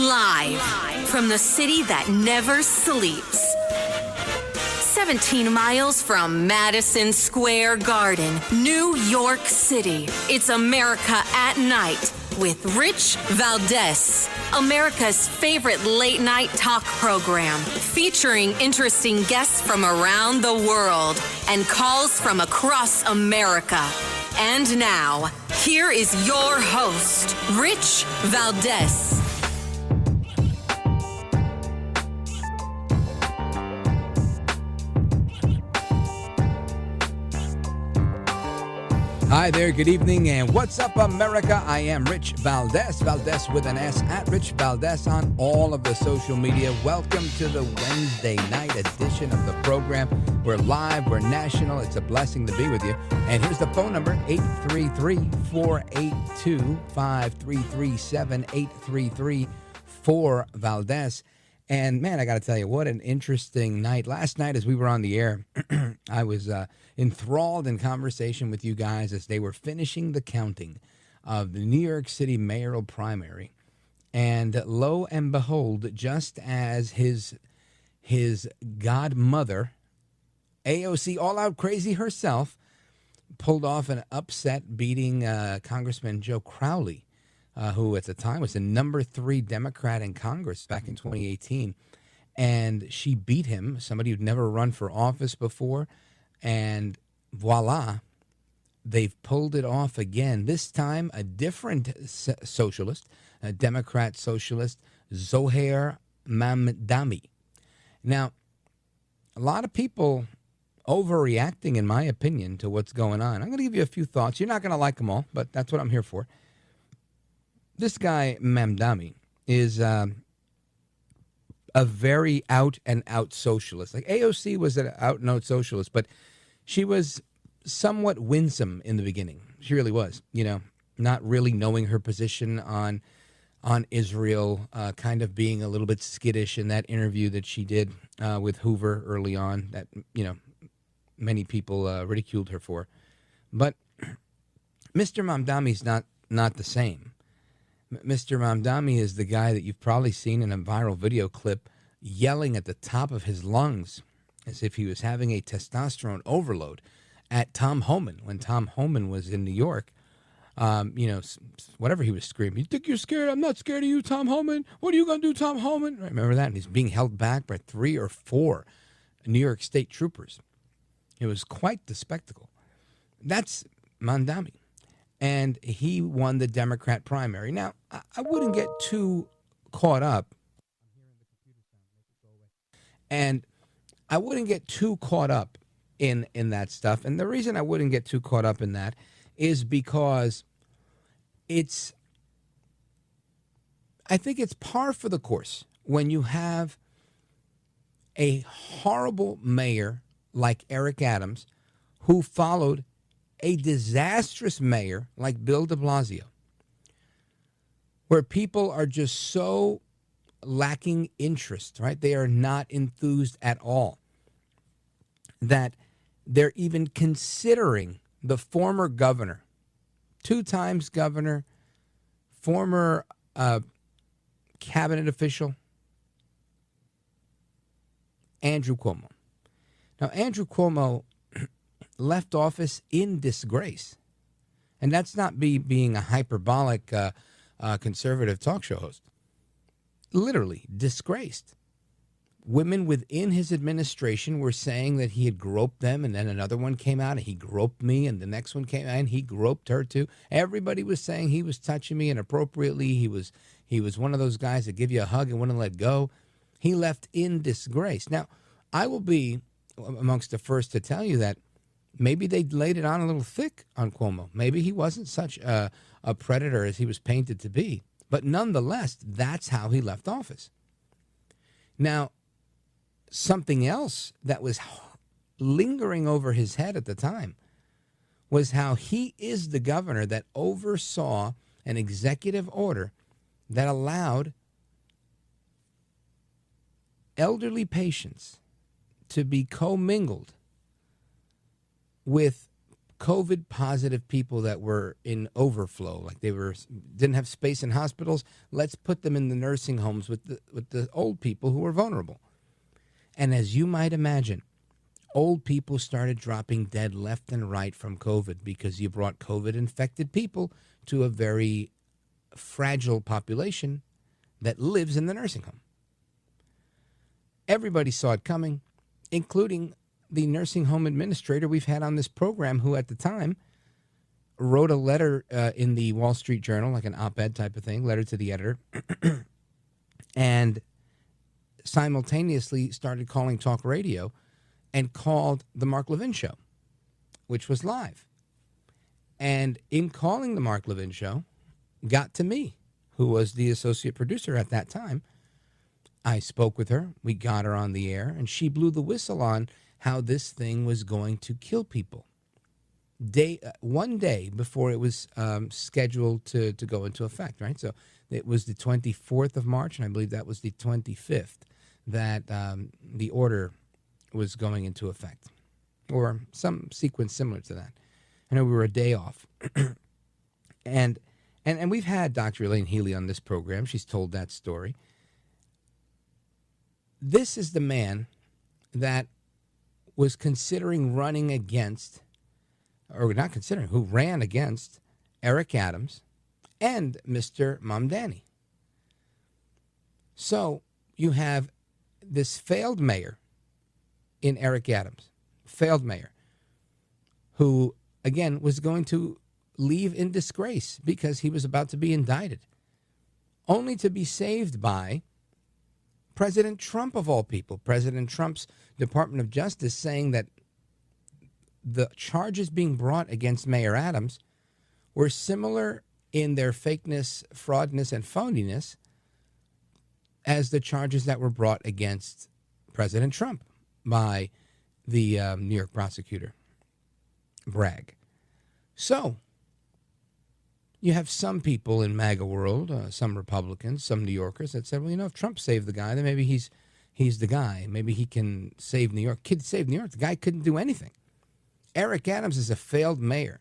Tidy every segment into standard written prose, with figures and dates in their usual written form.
Live from the city that never sleeps. 17 miles from Madison Square Garden, New York City. It's America at Night with Rich Valdez. America's favorite late-night talk program, featuring interesting guests from around the world and calls from across America. And now, here is your host, Rich Valdez. Hi there, good evening, and what's up, America? I am Rich Valdez, Valdez with an S, at Rich Valdez on all of the social media. Welcome to the Wednesday night edition of the program. We're live, we're national, it's a blessing to be with you. And here's the phone number, 833-482-5337, 833-4Valdez. And man, I got to tell you, what an interesting night. Last night as we were on the air, I was enthralled in conversation with you guys as they were finishing the counting of the New York City mayoral primary. And lo and behold, just as his godmother, AOC All Out Crazy herself, pulled off an upset beating Congressman Joe Crowley, who at the time was the number 3 Democrat in Congress back in 2018. And she beat him, somebody who'd never run for office before. And voila, they've pulled it off again. This time, a different socialist, a Democrat socialist, Zohran Mamdani. Now, a lot of people overreacting, in my opinion, to what's going on. I'm going to give you a few thoughts. You're not going to like them all, but that's what I'm here for. This guy, Mamdani, is a very out-and-out socialist. Like AOC was an out-and-out socialist, but she was somewhat winsome in the beginning. She really was, not really knowing her position on Israel, kind of being a little bit skittish in that interview that she did with Hoover early on that, many people ridiculed her for. But Mr. Mamdani's not the same. Mr. Mamdani is the guy that you've probably seen in a viral video clip yelling at the top of his lungs as if he was having a testosterone overload at Tom Homan when Tom Homan was in New York. Whatever he was screaming. You think you're scared? I'm not scared of you, Tom Homan. What are you going to do, Tom Homan? Remember that? And he's being held back by 3 or 4 New York State troopers. It was quite the spectacle. That's Mamdani. And he won the Democrat primary. Now, I wouldn't get too caught up. And I wouldn't get too caught up in that stuff. And the reason I wouldn't get too caught up in that is because I think it's par for the course when you have a horrible mayor like Eric Adams who followed a disastrous mayor like Bill de Blasio, where people are just so lacking interest, right? They are not enthused at all, that they're even considering the former governor, 2 times governor, former cabinet official, Andrew Cuomo. Now, Andrew Cuomo left office in disgrace. And that's not being a hyperbolic conservative talk show host. Literally disgraced. Women within his administration were saying that he had groped them, and then another one came out and he groped me, and the next one came out and he groped her too. Everybody was saying he was touching me inappropriately. He was one of those guys that give you a hug and wouldn't let go. He left in disgrace. Now, I will be amongst the first to tell you that maybe they laid it on a little thick on Cuomo. Maybe he wasn't such a predator as he was painted to be. But nonetheless, that's how he left office. Now, something else that was lingering over his head at the time was how he is the governor that oversaw an executive order that allowed elderly patients to be commingled with COVID positive people that were in overflow, like didn't have space in hospitals. Let's put them in the nursing homes with the old people who were vulnerable. And as you might imagine, old people started dropping dead left and right from COVID because you brought COVID infected people to a very fragile population that lives in the nursing home. Everybody saw it coming, including the nursing home administrator we've had on this program, who at the time wrote a letter in the Wall Street Journal, like an op-ed type of thing, letter to the editor, and simultaneously started calling talk radio and called the Mark Levin Show, which was live. And in calling the Mark Levin Show, got to me, who was the associate producer at that time. I spoke with her, we got her on the air, and she blew the whistle on how this thing was going to kill people. One day before it was scheduled to go into effect, right? So it was the 24th of March, and I believe that was the 25th that the order was going into effect, or some sequence similar to that. I know we were a day off. and we've had Dr. Elaine Healy on this program. She's told that story. This is the man that was considering running against, or not considering, who ran against Eric Adams and Mr. Mamdani. So you have this failed mayor in Eric Adams, failed mayor, who, again, was going to leave in disgrace because he was about to be indicted, only to be saved by President Trump, of all people. President Trump's Department of Justice saying that the charges being brought against Mayor Adams were similar in their fakeness, fraudness, and phoniness as the charges that were brought against President Trump by the New York prosecutor, Bragg. So you have some people in MAGA world, some Republicans, some New Yorkers that said, well, you know, if Trump saved the guy, then maybe he's the guy. Maybe he can save New York. Kid saved New York. The guy couldn't do anything. Eric Adams is a failed mayor.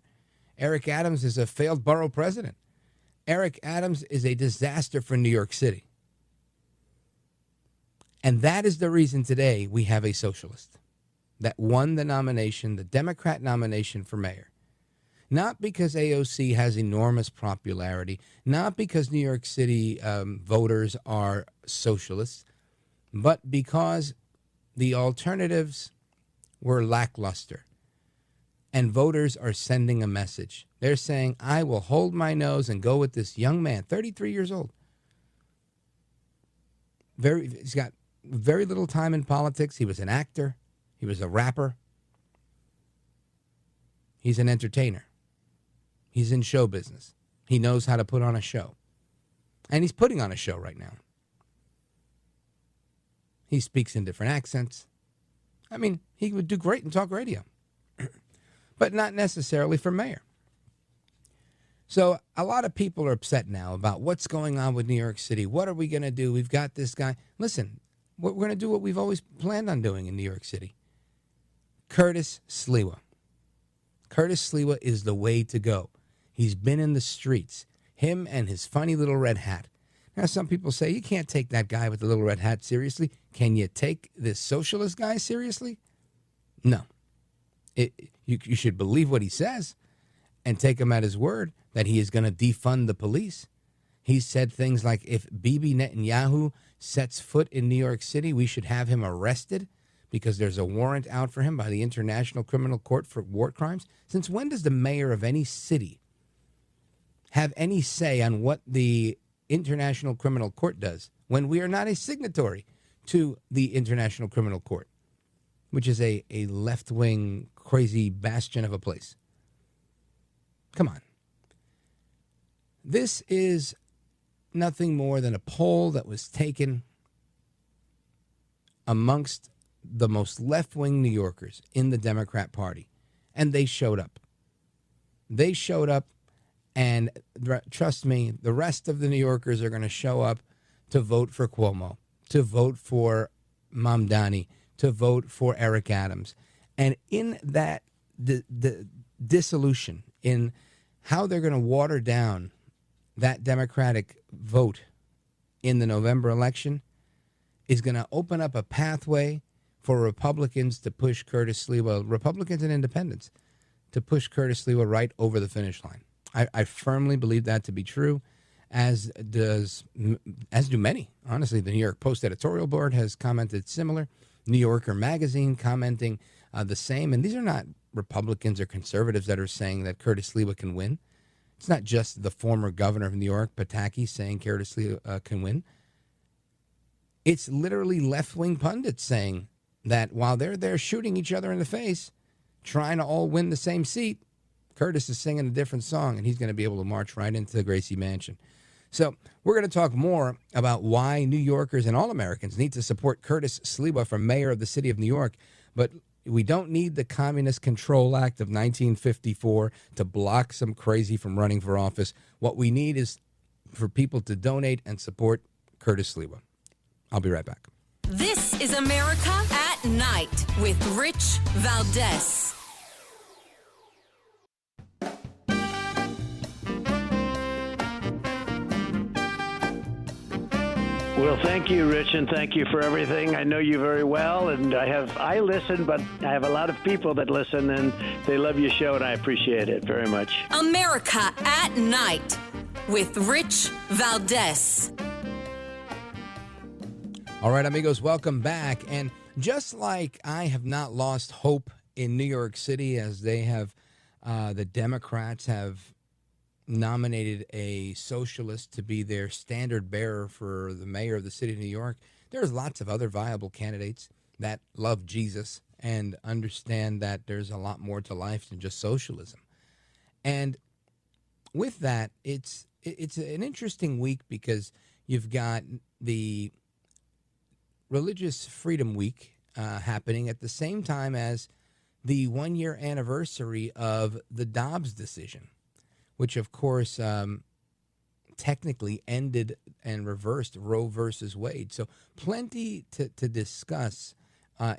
Eric Adams is a failed borough president. Eric Adams is a disaster for New York City. And that is the reason today we have a socialist that won the nomination, the Democrat nomination for mayor. Not because AOC has enormous popularity, not because New York City voters are socialists, but because the alternatives were lackluster. And voters are sending a message. They're saying, I will hold my nose and go with this young man, 33 years old. He's got very little time in politics. He was an actor. He was a rapper. He's an entertainer. He's in show business. He knows how to put on a show. And he's putting on a show right now. He speaks in different accents. I mean, he would do great in talk radio. But not necessarily for mayor. So a lot of people are upset now about what's going on with New York City. What are we going to do? We've got this guy. Listen, we're going to do what we've always planned on doing in New York City. Curtis Sliwa. Curtis Sliwa is the way to go. He's been in the streets. Him and his funny little red hat. Now, some people say, you can't take that guy with the little red hat seriously. Can you take this socialist guy seriously? No. You should believe what he says and take him at his word that he is going to defund the police. He said things like, if Bibi Netanyahu sets foot in New York City, we should have him arrested because there's a warrant out for him by the International Criminal Court for war crimes. Since when does the mayor of any city have any say on what the International Criminal Court does when we are not a signatory to the International Criminal Court, which is a left-wing, crazy bastion of a place? Come on. This is nothing more than a poll that was taken amongst the most left-wing New Yorkers in the Democrat Party, and they showed up. They showed up, and trust me, the rest of the New Yorkers are going to show up to vote for Cuomo, to vote for Mamdani, to vote for Eric Adams. And in that the dissolution in how they're going to water down that Democratic vote in the November election is going to open up a pathway for Republicans to push Curtis Sliwa, Republicans and independents, to push Curtis Sliwa right over the finish line. I firmly believe that to be true, as do many. Honestly, the New York Post editorial board has commented similar. New Yorker magazine commenting the same. And these are not Republicans or conservatives that are saying that Curtis Sliwa can win. It's not just the former governor of New York, Pataki, saying Curtis Sliwa can win. It's literally left-wing pundits saying that while they're there shooting each other in the face, trying to all win the same seat, Curtis is singing a different song, and he's going to be able to march right into the Gracie Mansion. So we're going to talk more about why New Yorkers and all Americans need to support Curtis Sliwa for mayor of the city of New York. But we don't need the Communist Control Act of 1954 to block some crazy from running for office. What we need is for people to donate and support Curtis Sliwa. I'll be right back. This is America at Night with Rich Valdez. Well, thank you, Rich, and thank you for everything. I know you very well, and I listen, but I have a lot of people that listen, and they love your show, and I appreciate it very much. America at Night with Rich Valdez. All right, amigos, welcome back. And just like I have not lost hope in New York City, as they have, the Democrats have nominated a socialist to be their standard bearer for the mayor of the city of New York. There's lots of other viable candidates that love Jesus and understand that there's a lot more to life than just socialism. And with that, it's an interesting week because you've got the Religious Freedom Week happening at the same time as the 1-year anniversary of the Dobbs decision, which, of course, technically ended and reversed Roe versus Wade. So plenty to discuss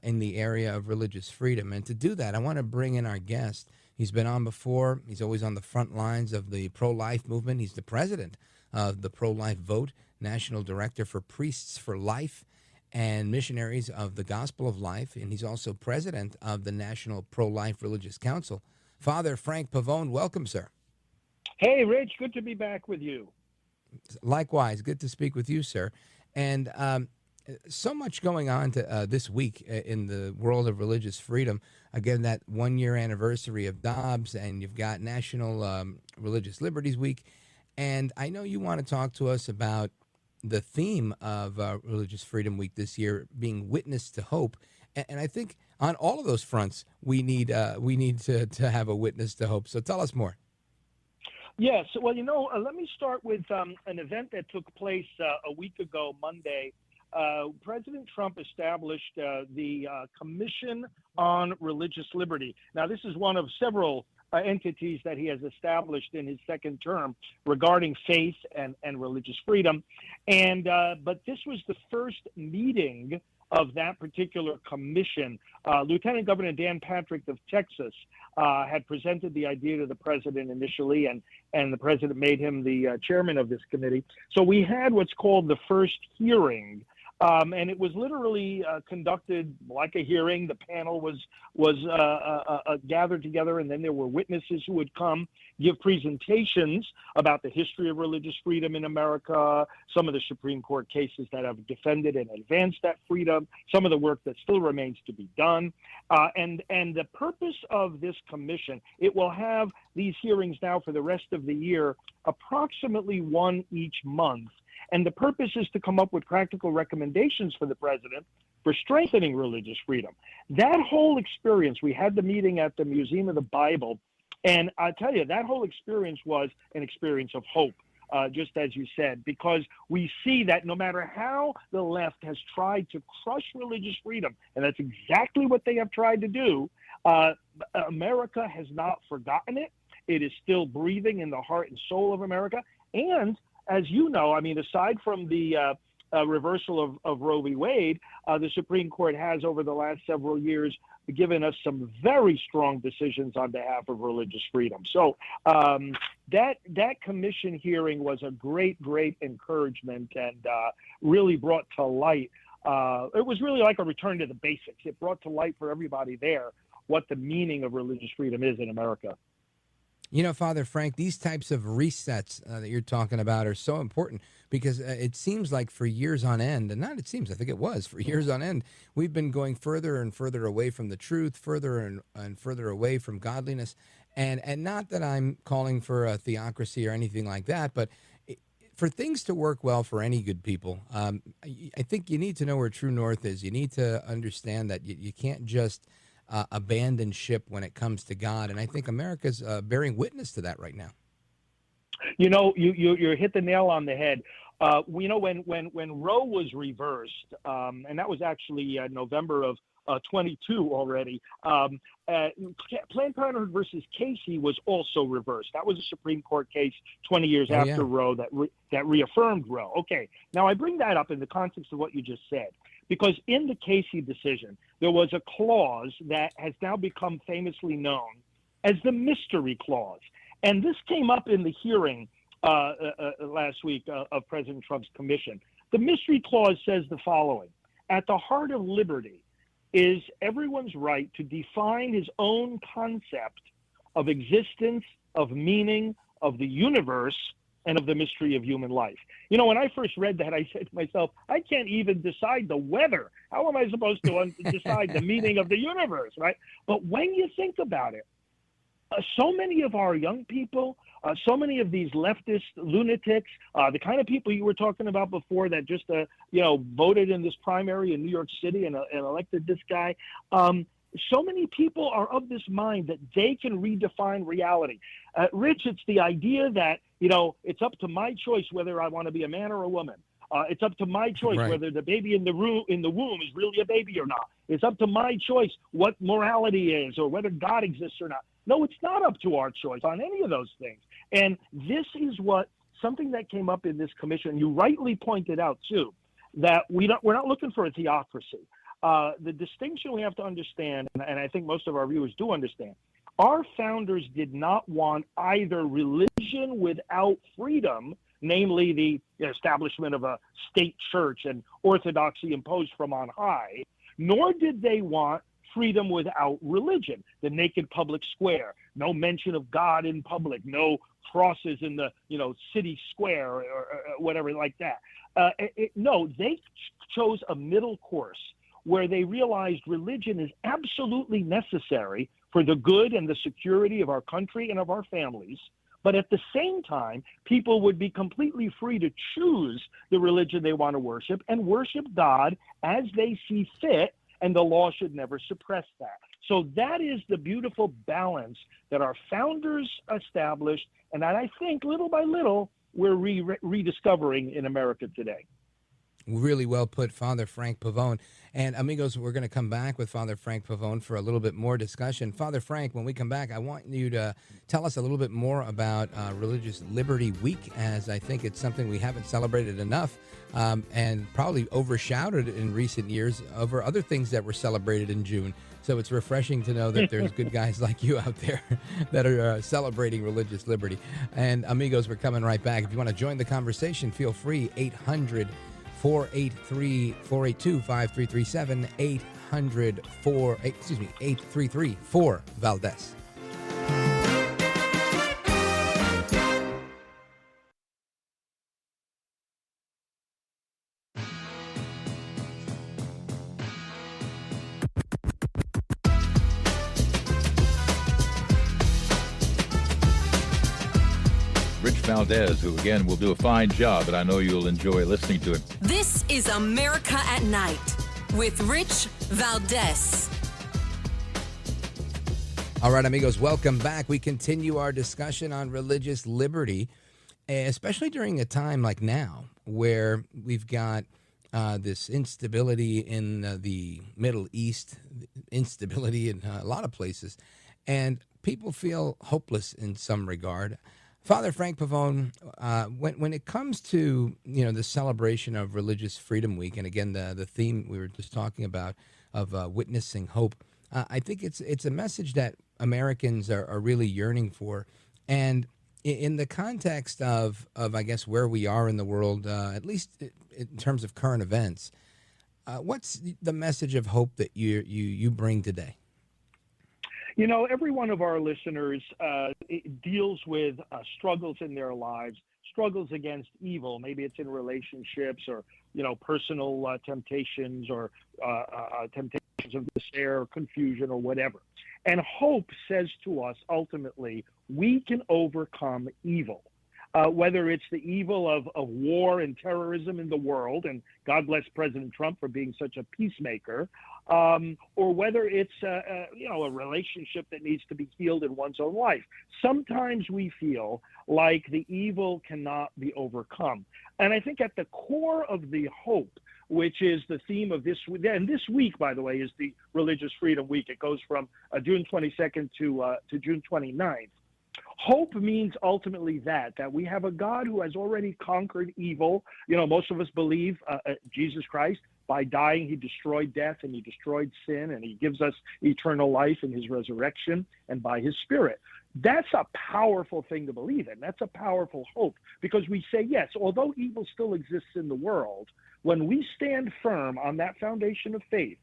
in the area of religious freedom. And to do that, I want to bring in our guest. He's been on before. He's always on the front lines of the pro-life movement. He's the president of the Pro-Life Vote, national director for Priests for Life and Missionaries of the Gospel of Life. And he's also president of the National Pro-Life Religious Council. Father Frank Pavone, welcome, sir. Hey, Rich, good to be back with you. Likewise, good to speak with you, sir. And so much going on this week in the world of religious freedom. Again, that 1-year anniversary of Dobbs, and you've got National Religious Liberties Week. And I know you want to talk to us about the theme of Religious Freedom Week this year being witness to hope. And I think on all of those fronts, we need to have a witness to hope. So tell us more. Yes. Well, let me start with an event that took place a week ago, Monday. President Trump established the Commission on Religious Liberty. Now, this is one of several entities that he has established in his second term regarding faith and religious freedom. But this was the first meeting of that particular commission. Lieutenant Governor Dan Patrick of Texas had presented the idea to the president initially, and the president made him the chairman of this committee. So we had what's called the first hearing, and it was literally conducted like a hearing. The panel was gathered together, and then there were witnesses who would come give presentations about the history of religious freedom in America, some of the Supreme Court cases that have defended and advanced that freedom, some of the work that still remains to be done. And the purpose of this commission, it will have these hearings now for the rest of the year, approximately one each month. And the purpose is to come up with practical recommendations for the president for strengthening religious freedom. That whole experience, we had the meeting at the Museum of the Bible, and I tell you, that whole experience was an experience of hope, just as you said, because we see that no matter how the left has tried to crush religious freedom, and that's exactly what they have tried to do, America has not forgotten it. It is still breathing in the heart and soul of America. And as you know, I mean, aside from the reversal of Roe v. Wade, the Supreme Court has over the last several years given us some very strong decisions on behalf of religious freedom. So that commission hearing was a great encouragement and really brought to light. It was really like a return to the basics. It brought to light for everybody there what the meaning of religious freedom is in America. You know, Father Frank, these types of resets that you're talking about are so important because it seems like for years on end, and not it seems, I think it was, for years on end, we've been going further and further away from the truth, further and further away from godliness. And not that I'm calling for a theocracy or anything like that, but for things to work well for any good people, I think you need to know where true north is. You need to understand that you can't just abandon ship when it comes to God, and I think America's bearing witness to that right now. You know, you hit the nail on the head. You know, when Roe was reversed, and that was actually November of 22 already. Planned Parenthood versus Casey was also reversed. That was a Supreme Court case 20 years after Roe that reaffirmed Roe. Okay, now I bring that up in the context of what you just said, because in the Casey decision, there was a clause that has now become famously known as the mystery clause. And this came up in the hearing last week of President Trump's commission. The mystery clause says the following: at the heart of liberty is everyone's right to define his own concept of existence, of meaning, of the universe, and of the mystery of human life. You know, when I first read that, I said to myself, I can't even decide the weather. How am I supposed to decide the meaning of the universe, right? But when you think about it, so many of our young people, so many of these leftist lunatics, the kind of people you were talking about before that just, voted in this primary in New York City and elected this guy. So many people are of this mind that they can redefine reality. Rich, it's the idea that, it's up to my choice whether I want to be a man or a woman. It's up to my choice whether the baby in the womb is really a baby or not. It's up to my choice what morality is or whether God exists or not. No, it's not up to our choice on any of those things. And this is something that came up in this commission. You rightly pointed out, too, that we're not looking for a theocracy. The distinction we have to understand, and I think most of our viewers do understand, our founders did not want either religion without freedom, namely the establishment of a state church and orthodoxy imposed from on high, nor did they want freedom without religion, the naked public square, no mention of God in public, no crosses in the city square or whatever like that. No, they chose a middle course where they realized religion is absolutely necessary for the good and the security of our country and of our families. But at the same time, people would be completely free to choose the religion they want to worship and worship God as they see fit, and the law should never suppress that. So that is the beautiful balance that our founders established, and that I think little by little we're rediscovering in America today. Really well put, Father Frank Pavone. And amigos, we're going to come back with Father Frank Pavone for a little bit more discussion. Father Frank, when we come back, I want you to tell us a little bit more about Religious Liberty Week, as I think it's something we haven't celebrated enough and probably overshadowed in recent years over other things that were celebrated in June. So it's refreshing to know that there's good guys like you out there that are celebrating religious liberty. And amigos, we're coming right back. If you want to join the conversation, feel free. 800-482-5337, 833-4 Valdez. Valdez, who again will do a fine job, and I know you'll enjoy listening to it. This is America at Night with Rich Valdez. All right, amigos, welcome back. We continue our discussion on religious liberty, especially during a time like now where we've got this instability in the Middle East, instability in a lot of places, and people feel hopeless in some regard. Father Frank Pavone, when it comes to the celebration of Religious Freedom Week, and again the theme we were just talking about of witnessing hope, I think it's a message that Americans are really yearning for, and in the context of I guess where we are in the world, at least in terms of current events, what's the message of hope that you bring today? Every one of our listeners deals with struggles in their lives, struggles against evil. Maybe it's in relationships or, personal temptations or temptations of despair or confusion or whatever. And hope says to us, ultimately, we can overcome evil. Whether it's the evil of war and terrorism in the world, and God bless President Trump for being such a peacemaker, or whether it's a relationship that needs to be healed in one's own life. Sometimes we feel like the evil cannot be overcome. And I think at the core of the hope, which is the theme of this, and this week, by the way, is the Religious Freedom Week. It goes from June 22nd to June 29th. Hope means ultimately that we have a God who has already conquered evil. Most of us believe Jesus Christ, by dying, he destroyed death and he destroyed sin, and he gives us eternal life in his resurrection and by his Spirit. That's a powerful thing to believe in. That's a powerful hope, because we say, yes, although evil still exists in the world, when we stand firm on that foundation of faith,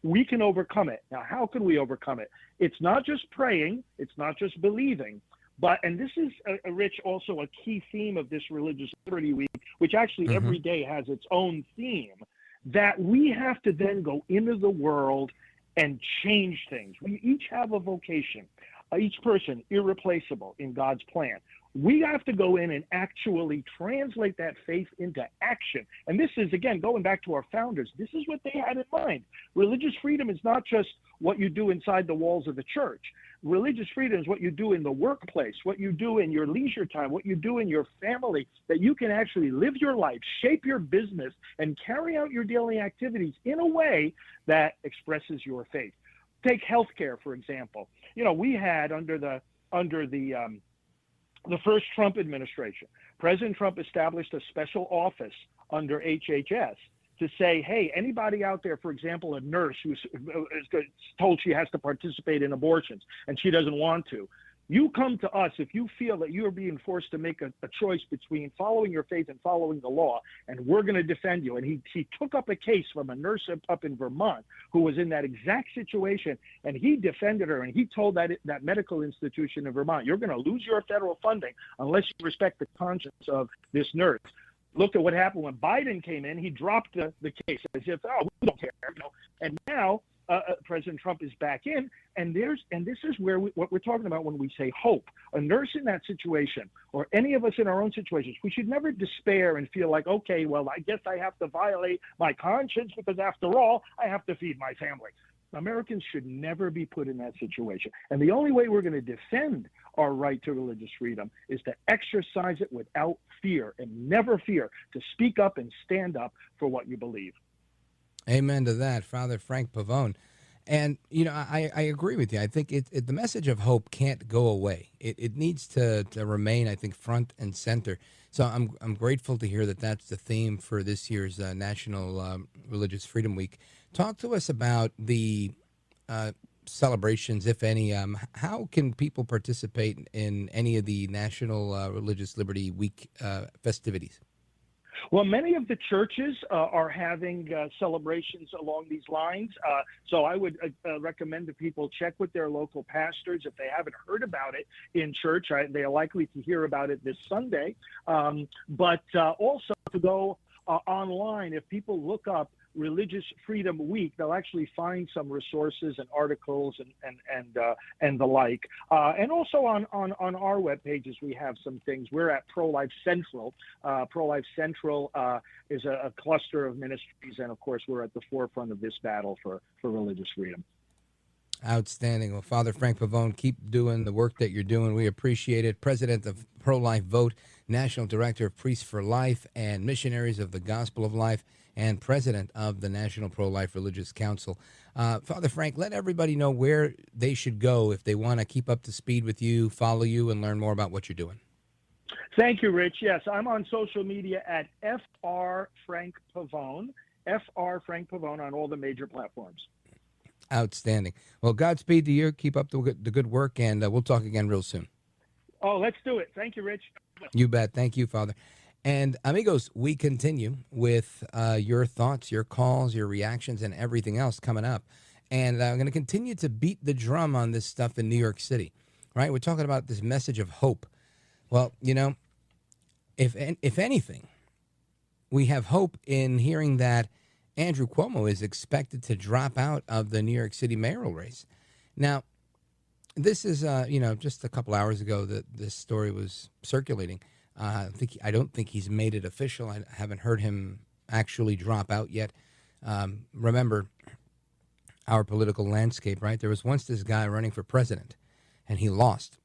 we can overcome it. Now, how can we overcome it? It's not just praying. It's not just believing. But, and this is, Rich, also a key theme of this Religious Liberty Week, which actually every day has its own theme, that we have to then go into the world and change things. We each have a vocation, each person irreplaceable in God's plan. We have to go in and actually translate that faith into action. And this is, again, going back to our founders, this is what they had in mind. Religious freedom is not just what you do inside the walls of the church. Religious freedom is what you do in the workplace, what you do in your leisure time, what you do in your family, that you can actually live your life, shape your business, and carry out your daily activities in a way that expresses your faith. Take healthcare, for example. We had under the first Trump administration, President Trump established a special office under HHS to say, hey, anybody out there, for example, a nurse who's told she has to participate in abortions and she doesn't want to, you come to us if you feel that you're being forced to make a choice between following your faith and following the law, and we're going to defend you. And he took up a case from a nurse up in Vermont who was in that exact situation, and he defended her, and he told that medical institution in Vermont, you're going to lose your federal funding unless you respect the conscience of this nurse. Look at what happened when Biden came in. He dropped the case as if, we don't care. And now President Trump is back in, and this is where what we're talking about when we say hope. A nurse in that situation, or any of us in our own situations, we should never despair and feel like, okay, well, I guess I have to violate my conscience because after all, I have to feed my family. Americans should never be put in that situation. And the only way we're going to defend our right to religious freedom is to exercise it without fear, and never fear to speak up and stand up for what you believe. Amen to that, Father Frank Pavone. And, I agree with you. I think the message of hope can't go away. It needs to remain, I think, front and center. So I'm grateful to hear that that's the theme for this year's National Religious Freedom Week. Talk to us about the celebrations, if any. How can people participate in any of the National Religious Liberty Week festivities? Well, many of the churches are having celebrations along these lines. So I would recommend that people check with their local pastors. If they haven't heard about it in church, they are likely to hear about it this Sunday. But also to go online, if people look up Religious Freedom Week, they'll actually find some resources and articles and the like. And also on our web pages, we have some things. We're at Pro-Life Central. Pro-Life Central is a cluster of ministries, and of course, we're at the forefront of this battle for religious freedom. Outstanding. Well, Father Frank Pavone, keep doing the work that you're doing. We appreciate it. President of Pro-Life Vote, National Director of Priests for Life and Missionaries of the Gospel of Life, and President of the National Pro-Life Religious Council. Father Frank, let everybody know where they should go if they want to keep up to speed with you, follow you, and learn more about what you're doing. Thank you, Rich. Yes, I'm on social media at FR Frank Pavone, FR Frank Pavone on all the major platforms. Outstanding. Well, Godspeed to you. Keep up the good work, and we'll talk again real soon. Oh, let's do it. Thank you, Rich. You bet. Thank you, Father. And amigos, we continue with your thoughts, your calls, your reactions, and everything else coming up. And I'm going to continue to beat the drum on this stuff in New York City, right? We're talking about this message of hope. Well, you know, if anything, we have hope in hearing that Andrew Cuomo is expected to drop out of the New York City mayoral race. Now, this is, just a couple hours ago that this story was circulating. I don't think he's made it official. I haven't heard him actually drop out yet. Remember our political landscape, right? There was once this guy running for president, and he lost.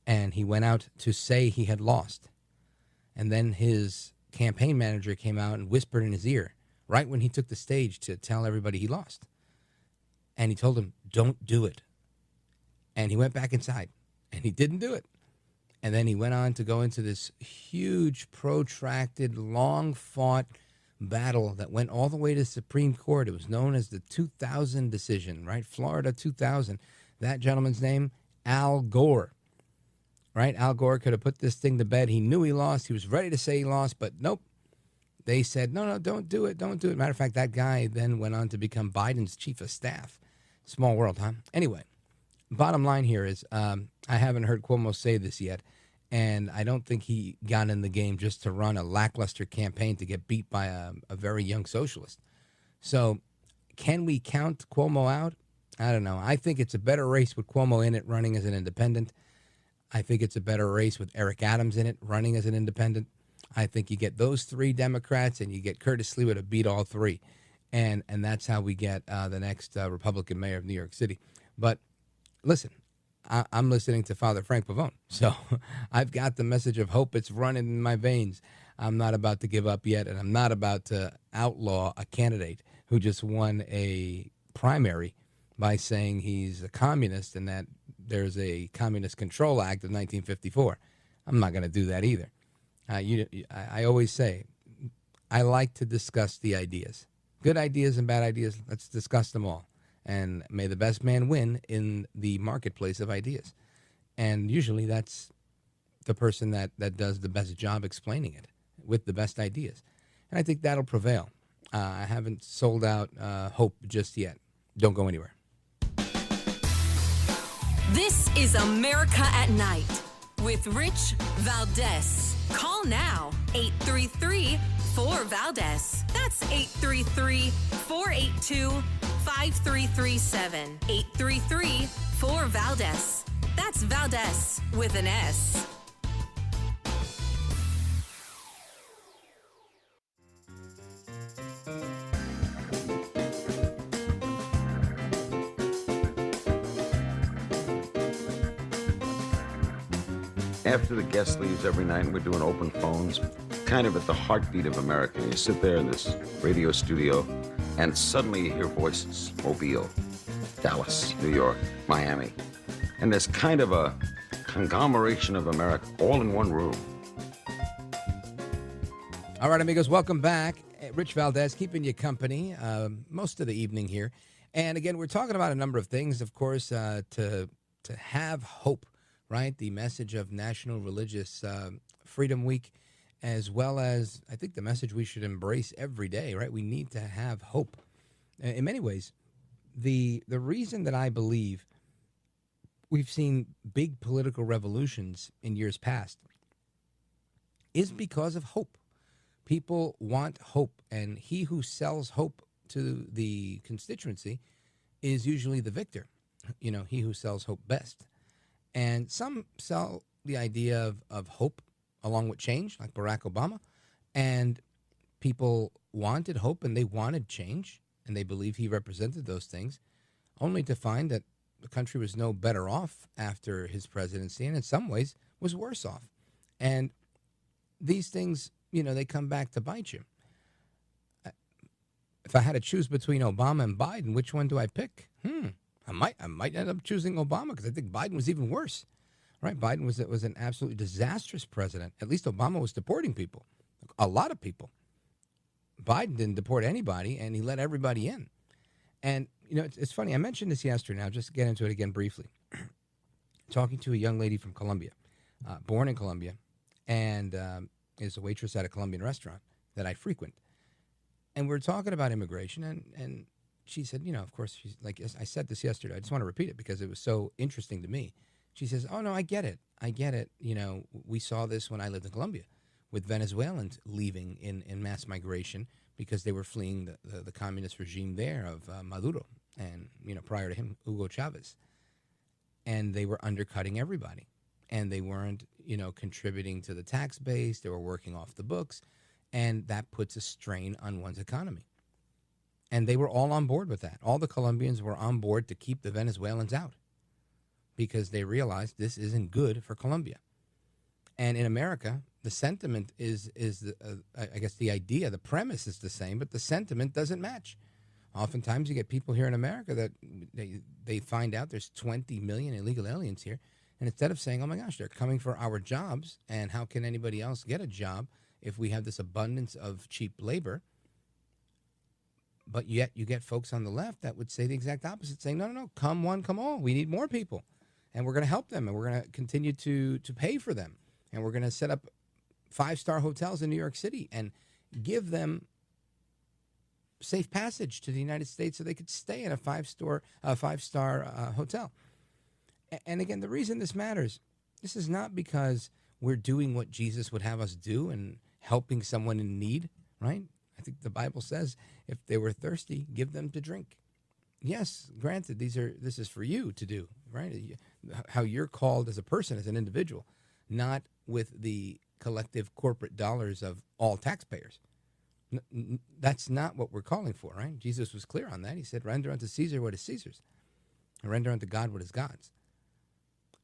And he went out to say he had lost. And then his campaign manager came out and whispered in his ear, right when he took the stage to tell everybody he lost. And he told him, don't do it. And he went back inside, and he didn't do it. And then he went on to go into this huge, protracted, long-fought battle that went all the way to the Supreme Court. It was known as the 2000 decision, right? Florida 2000. That gentleman's name, Al Gore, right? Al Gore could have put this thing to bed. He knew he lost. He was ready to say he lost, but nope. They said, no, don't do it. Don't do it. Matter of fact, that guy then went on to become Biden's chief of staff. Small world, huh? Anyway, bottom line here is I haven't heard Cuomo say this yet, and I don't think he got in the game just to run a lackluster campaign to get beat by a very young socialist. So can we count Cuomo out? I don't know. I think it's a better race with Cuomo in it running as an independent. I think it's a better race with Eric Adams in it running as an independent. I think you get those three Democrats and you get Curtis Sliwa to beat all three. And that's how we get the next Republican mayor of New York City. But listen, I'm listening to Father Frank Pavone. So I've got the message of hope. It's running in my veins. I'm not about to give up yet, and I'm not about to outlaw a candidate who just won a primary by saying he's a communist and that there's a Communist Control Act of 1954. I'm not going to do that either. I always say, I like to discuss the ideas. Good ideas and bad ideas, let's discuss them all. And may the best man win in the marketplace of ideas. And usually that's the person that does the best job explaining it with the best ideas. And I think that'll prevail. I haven't sold out hope just yet. Don't go anywhere. This is America at Night with Rich Valdez. Call now, 833-4-VALDEZ. That's 833-482-5337. 833-4-VALDEZ. That's Valdez with an S. After the guest leaves every night and we're doing open phones, kind of at the heartbeat of America. You sit there in this radio studio and suddenly you hear voices. Mobile, Dallas, New York, Miami. And there's kind of a conglomeration of America all in one room. All right, amigos, welcome back. Rich Valdez keeping you company most of the evening here. And again, we're talking about a number of things, of course, to have hope. Right, the message of National Religious Freedom Week, as well as I think the message we should embrace every day. Right, we need to have hope. In many ways, the reason that I believe we've seen big political revolutions in years past is because of hope. People want hope, and he who sells hope to the constituency is usually the victor. You know, he who sells hope best. And some sell the idea of hope along with change, like Barack Obama. And people wanted hope and they wanted change, and they believe he represented those things, only to find that the country was no better off after his presidency, and in some ways was worse off. And these things, you know, they come back to bite you. If I had to choose between Obama and Biden, which one do I pick? I might end up choosing Obama because I think Biden was even worse. right? Biden was an absolutely disastrous president. At least Obama was deporting people, a lot of people. Biden didn't deport anybody, and he let everybody in. And, it's funny. I mentioned this yesterday. I'll just get into it again briefly. Talking to a young lady from Colombia, born in Colombia, and is a waitress at a Colombian restaurant that I frequent. And we're talking about immigration, and she said, of course, she's like, I said this yesterday. I just want to repeat it because it was so interesting to me. She says, oh, no, I get it. We saw this when I lived in Colombia with Venezuelans leaving in mass migration because they were fleeing the communist regime there of Maduro and, prior to him, Hugo Chavez. And they were undercutting everybody. And they weren't, contributing to the tax base. They were working off the books. And that puts a strain on one's economy. And they were all on board with that. All the Colombians were on board to keep the Venezuelans out because they realized this isn't good for Colombia. And in America, the sentiment is I guess the idea, the premise is the same, but the sentiment doesn't match. Oftentimes you get people here in America that they find out there's 20 million illegal aliens here. And instead of saying, oh my gosh, they're coming for our jobs, and how can anybody else get a job if we have this abundance of cheap labor? But yet you get folks on the left that would say the exact opposite, saying, no, come one, come all. We need more people. And we're going to help them, and we're going to continue to pay for them. And we're going to set up 5-star hotels in New York City and give them safe passage to the United States so they could stay in a 5-star hotel. And again, the reason this matters, this is not because we're doing what Jesus would have us do and helping someone in need, right? I think the Bible says if they were thirsty, give them to drink. Yes, granted, this is for you to do, right? How you're called as a person, as an individual, not with the collective corporate dollars of all taxpayers. That's not what we're calling for, right? Jesus was clear on that. He said, render unto Caesar what is Caesar's, and render unto God what is God's.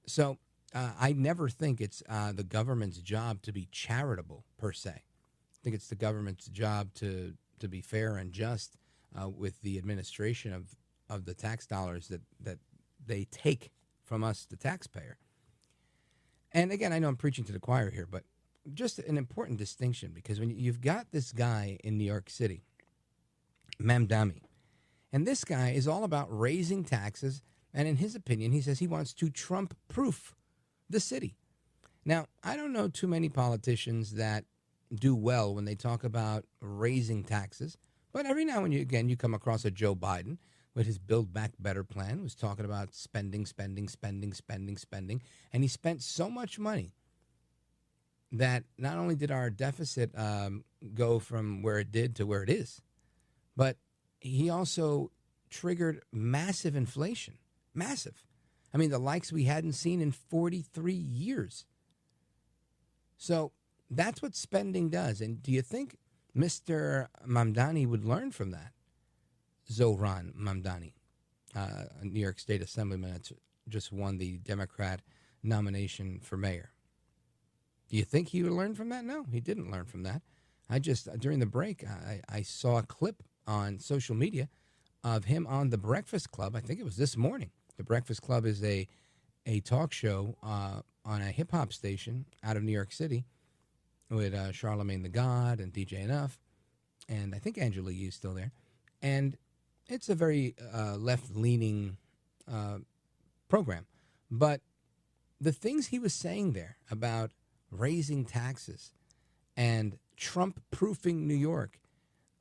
So I never think it's the government's job to be charitable, per se. I think it's the government's job to be fair and just with the administration of the tax dollars that they take from us, the taxpayer. And again, I know I'm preaching to the choir here, but just an important distinction, because when you've got this guy in New York City, Mamdani, and this guy is all about raising taxes, and in his opinion, he says he wants to Trump-proof the city. Now, I don't know too many politicians that do well when they talk about raising taxes, but every now and again you come across a Joe Biden with his Build Back Better plan, who's talking about spending, and he spent so much money that not only did our deficit go from where it did to where it is, but he also triggered massive inflation. Massive. I mean, the likes we hadn't seen in 43 years. So that's what spending does. And do you think Mr. Mamdani would learn from that? Zohran Mamdani, a New York State Assemblyman that just won the Democrat nomination for mayor. Do you think he would learn from that? No, he didn't learn from that. During the break, I saw a clip on social media of him on The Breakfast Club. I think it was this morning. The Breakfast Club is a talk show on a hip-hop station out of New York City with Charlemagne the God and DJ Enough, and I think Angela Yee is still there. And it's a very left-leaning program. But the things he was saying there about raising taxes and Trump-proofing New York,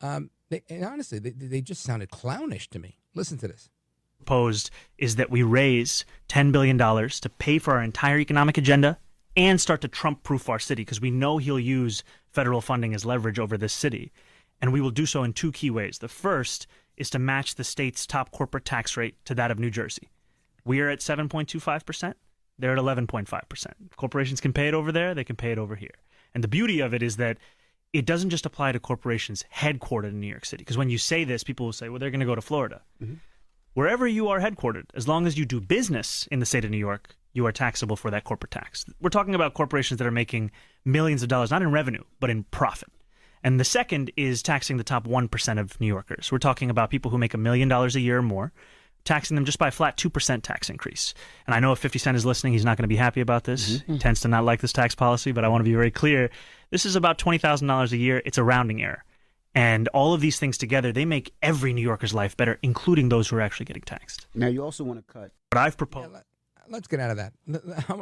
honestly, they just sounded clownish to me. Listen to this. Proposed is that we raise $10 billion to pay for our entire economic agenda and start to Trump-proof our city, because we know he'll use federal funding as leverage over this city. And we will do so in two key ways. The first is to match the state's top corporate tax rate to that of New Jersey. We are at 7.25%. They're at 11.5%. Corporations can pay it over there. They can pay it over here. And the beauty of it is that it doesn't just apply to corporations headquartered in New York City. Because when you say this, people will say, well, they're going to go to Florida. Mm-hmm. Wherever you are headquartered, as long as you do business in the state of New York, you are taxable for that corporate tax. We're talking about corporations that are making millions of dollars, not in revenue, but in profit. And the second is taxing the top 1% of New Yorkers. We're talking about people who make $1 million a year or more. taxing them just by a flat 2% tax increase. And I know if 50 Cent is listening, he's not going to be happy about this. He tends to not like this tax policy, but I want to be very clear. This is about $20,000 a year. It's a rounding error. And all of these things together, they make every New Yorker's life better, including those who are actually getting taxed. Now, you also want to cut. What I've proposed. Yeah, let's get out of that.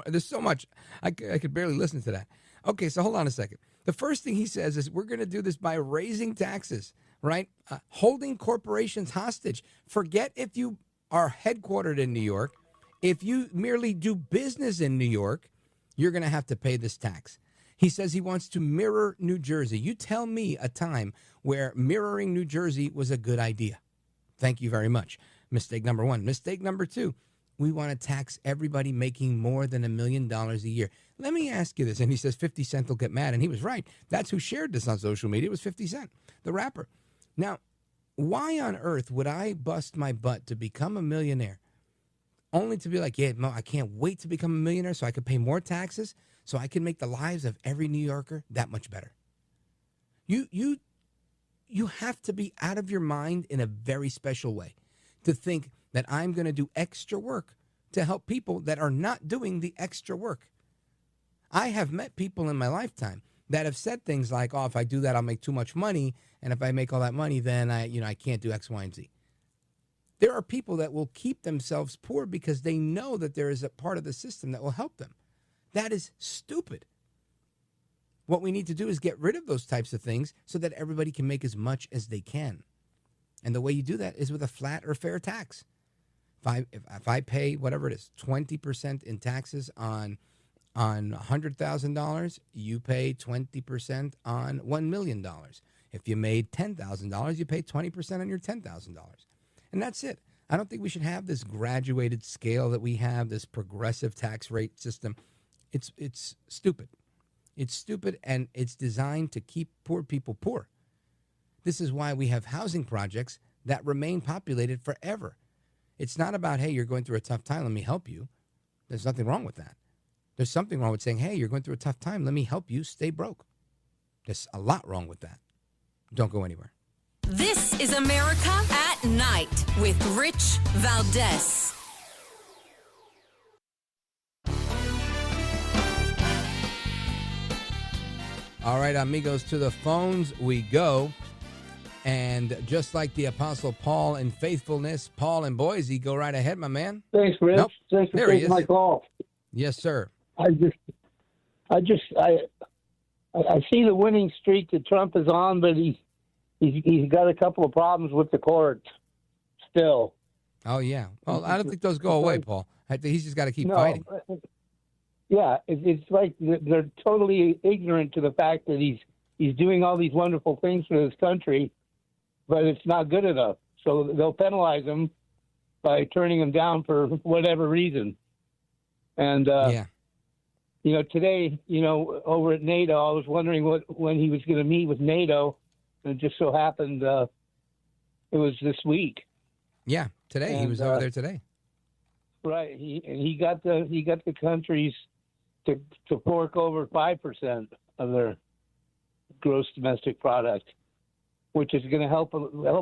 There's so much. I could barely listen to that. Okay, so hold on a second. The first thing he says is we're going to do this by raising taxes, right? Holding corporations hostage. Forget if you are headquartered in New York. If you merely do business in New York, you're going to have to pay this tax. He says he wants to mirror New Jersey. You tell me a time where mirroring New Jersey was a good idea. Thank you very much. Mistake number one. Mistake number two, we want to tax everybody making more than $1 million a year. Let me ask you this. And he says 50 Cent will get mad. And he was right. That's who shared this on social media. It was 50 Cent, the rapper. Now, why on earth would I bust my butt to become a millionaire only to be like, yeah, Mo, I can't wait to become a millionaire so I can pay more taxes so I can make the lives of every New Yorker that much better? You have to be out of your mind in a very special way to think that I'm going to do extra work to help people that are not doing the extra work. I have met people in my lifetime that have said things like, oh, if I do that, I'll make too much money. And if I make all that money, then I can't do X, Y, and Z. There are people that will keep themselves poor because they know that there is a part of the system that will help them. That is stupid. What we need to do is get rid of those types of things so that everybody can make as much as they can. And the way you do that is with a flat or fair tax. If I pay whatever it is, 20% in taxes on $100,000, you pay 20% on $1 million. If you made $10,000, you pay 20% on your $10,000. And that's it. I don't think we should have this graduated scale that we have, this progressive tax rate system. It's stupid. It's stupid, and it's designed to keep poor people poor. This is why we have housing projects that remain populated forever. It's not about, hey, you're going through a tough time, let me help you. There's nothing wrong with that. There's something wrong with saying, hey, you're going through a tough time, let me help you stay broke. There's a lot wrong with that. Don't go anywhere. This is America at Night with Rich Valdez. All right, amigos, to the phones we go. And just like the Apostle Paul in faithfulness, Paul in Boise, go right ahead, my man. Thanks, Rich. Nope. Thanks for There he taking is. my call. Yes, sir. I see the winning streak that Trump is on, but he's got a couple of problems with the courts still. Oh, yeah. Well, I don't think those go away, Paul. I think he's just got to keep fighting. Yeah, it's like they're totally ignorant to the fact that he's doing all these wonderful things for this country, but it's not good enough. So they'll penalize him by turning him down for whatever reason. And today, over at NATO, I was wondering when he was going to meet with NATO, and it just so happened it was this week. Yeah, today. He was over there today. Right. He got the countries to fork over 5% of their gross domestic product, which is going to help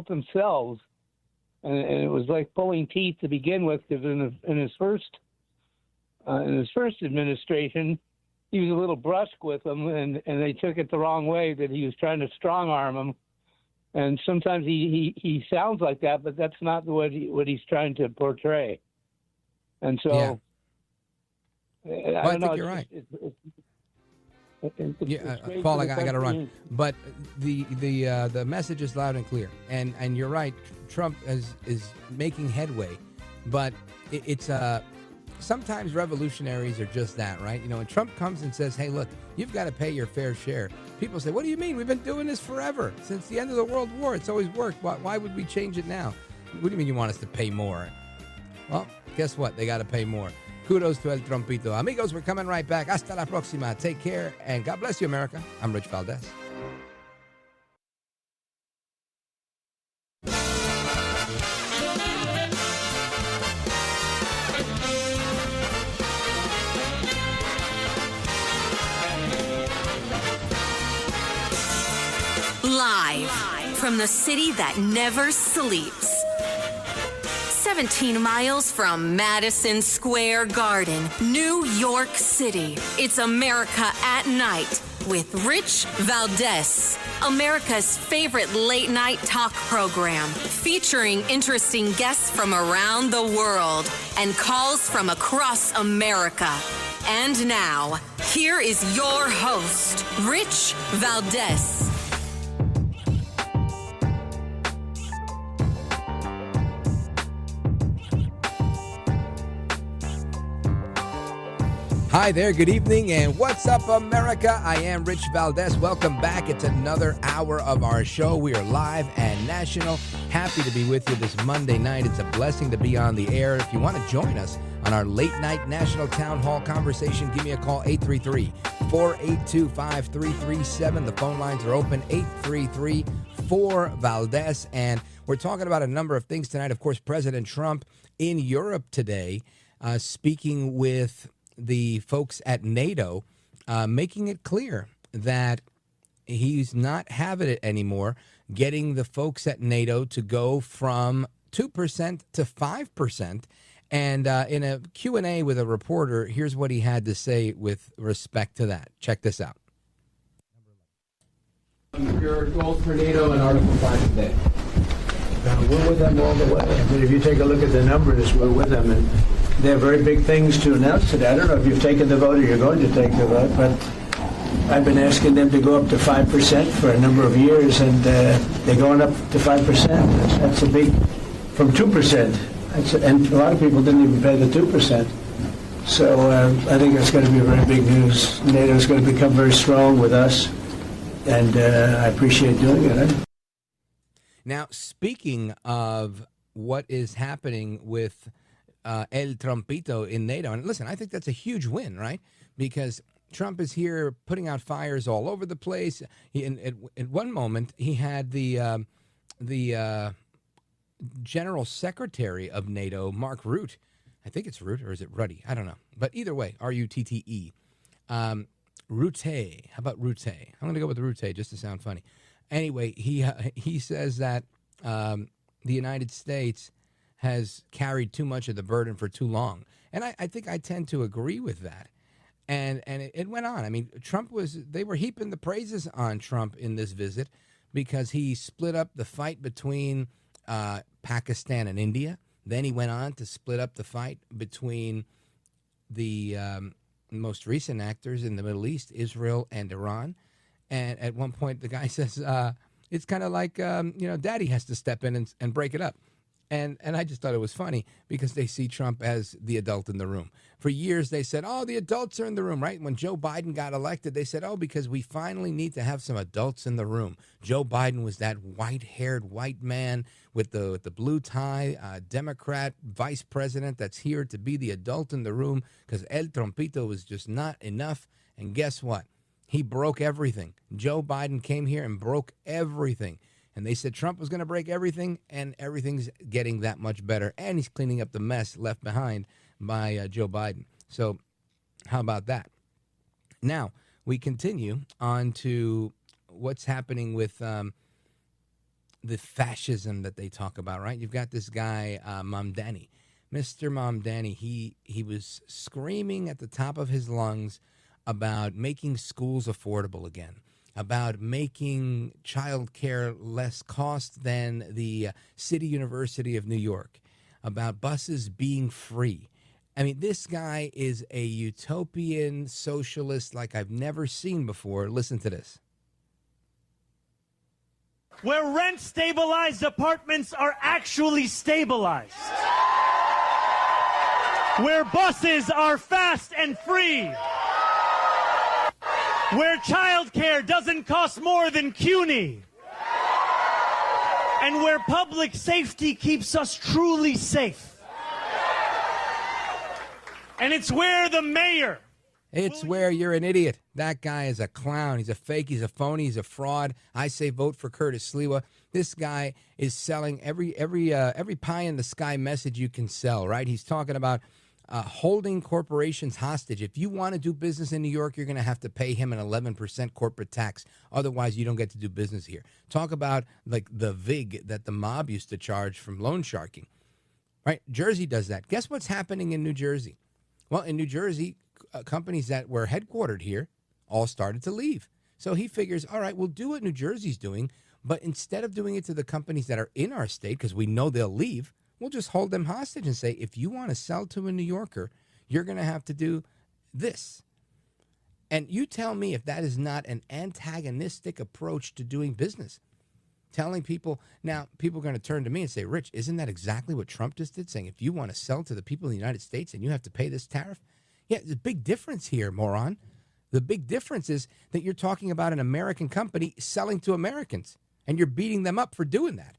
themselves. And it was like pulling teeth to begin with, because in his first administration, he was a little brusque with them, and they took it the wrong way, that he was trying to strong arm them. And sometimes he sounds like that, but that's not what he's trying to portray. And so, I think you're right. Paul, I got to run. But the message is loud and clear, and you're right. Trump is making headway, but it's sometimes revolutionaries are just that, right? When Trump comes and says, "Hey, look, you've got to pay your fair share," people say, "What do you mean? We've been doing this forever, since the end of the World War. It's always worked. Why would we change it now? What do you mean you want us to pay more?" Well, guess what? They got to pay more. Kudos to El Trompito. Amigos, we're coming right back. Hasta la próxima. Take care, and God bless you, America. I'm Rich Valdez. Live from the city that never sleeps. 17 miles from Madison Square Garden, New York City. It's America at Night with Rich Valdez, America's favorite late-night talk program, featuring interesting guests from around the world and calls from across America. And now, here is your host, Rich Valdez. Hi there, good evening, and what's up, America? I am Rich Valdez. Welcome back. It's another hour of our show. We are live and national. Happy to be with you this Monday night. It's a blessing to be on the air. If you want to join us on our late night national town hall conversation, give me a call, 833-482-5337. The phone lines are open, 833-4-Valdez. And we're talking about a number of things tonight. Of course, President Trump in Europe today, speaking with the folks at NATO, making it clear that he's not having it anymore, getting the folks at NATO to go from 2% to 5%. And in a Q&A with a reporter, here's what he had to say with respect to that. Check this out. Your goals for NATO and Article 5 today. We're with them all the way. I mean, if you take a look at the numbers, we're with them. And they have very big things to announce today. I don't know if you've taken the vote or you're going to take the vote, but I've been asking them to go up to 5% for a number of years, and they're going up to 5%. That's a big, from 2%. And a lot of people didn't even pay the 2%. So I think that's going to be very big news. NATO is going to become very strong with us, and I appreciate doing it. Now, speaking of what is happening with El Trumpito in NATO, and listen, I think that's a huge win, right? Because Trump is here putting out fires all over the place. At one moment, he had the General Secretary of NATO, Mark Rutte. I think it's Rutte, or is it Ruddy? I don't know. But either way, R-U-T-T-E. Rutte. How about Rutte? I'm going to go with Rutte just to sound funny. Anyway, he says that the United States has carried too much of the burden for too long. And I think I tend to agree with that. And it went on. I mean, they were heaping the praises on Trump in this visit because he split up the fight between Pakistan and India. Then he went on to split up the fight between the most recent actors in the Middle East, Israel and Iran. And at one point, the guy says, it's kind of like, Daddy has to step in and break it up. And I just thought it was funny because they see Trump as the adult in the room. For years, they said, the adults are in the room, right? When Joe Biden got elected, they said, because we finally need to have some adults in the room. Joe Biden was that white-haired white man with the blue tie, Democrat vice president that's here to be the adult in the room because El Trumpito was just not enough. And guess what? He broke everything. Joe Biden came here and broke everything. And they said Trump was going to break everything, and everything's getting that much better. And he's cleaning up the mess left behind by Joe Biden. So how about that? Now, we continue on to what's happening with the fascism that they talk about, right? You've got this guy, Mamdani. Mr. Mamdani, he was screaming at the top of his lungs about making schools affordable again, about making childcare less cost than the City University of New York, about buses being free. I mean, this guy is a utopian socialist like I've never seen before. Listen to this. Where rent-stabilized apartments are actually stabilized. Where buses are fast and free. Where childcare doesn't cost more than CUNY. And where public safety keeps us truly safe. And it's where the mayor... It's where you're an idiot. That guy is a clown. He's a fake. He's a phony. He's a fraud. I say vote for Curtis Sliwa. This guy is selling every pie in the sky message you can sell, right? He's talking about holding corporations hostage. If you want to do business in New York, you're going to have to pay him an 11% corporate tax. Otherwise, you don't get to do business here. Talk about like the VIG that the mob used to charge from loan sharking. right? Jersey does that. Guess what's happening in New Jersey? Well, in New Jersey, companies that were headquartered here all started to leave. So he figures, all right, we'll do what New Jersey's doing, but instead of doing it to the companies that are in our state, because we know they'll leave, we'll just hold them hostage and say, if you want to sell to a New Yorker, you're going to have to do this. And you tell me if that is not an antagonistic approach to doing business. Telling people, now people are going to turn to me and say, Rich, isn't that exactly what Trump just did? Saying if you want to sell to the people in the United States and you have to pay this tariff? Yeah, there's a big difference here, moron. The big difference is that you're talking about an American company selling to Americans, and you're beating them up for doing that.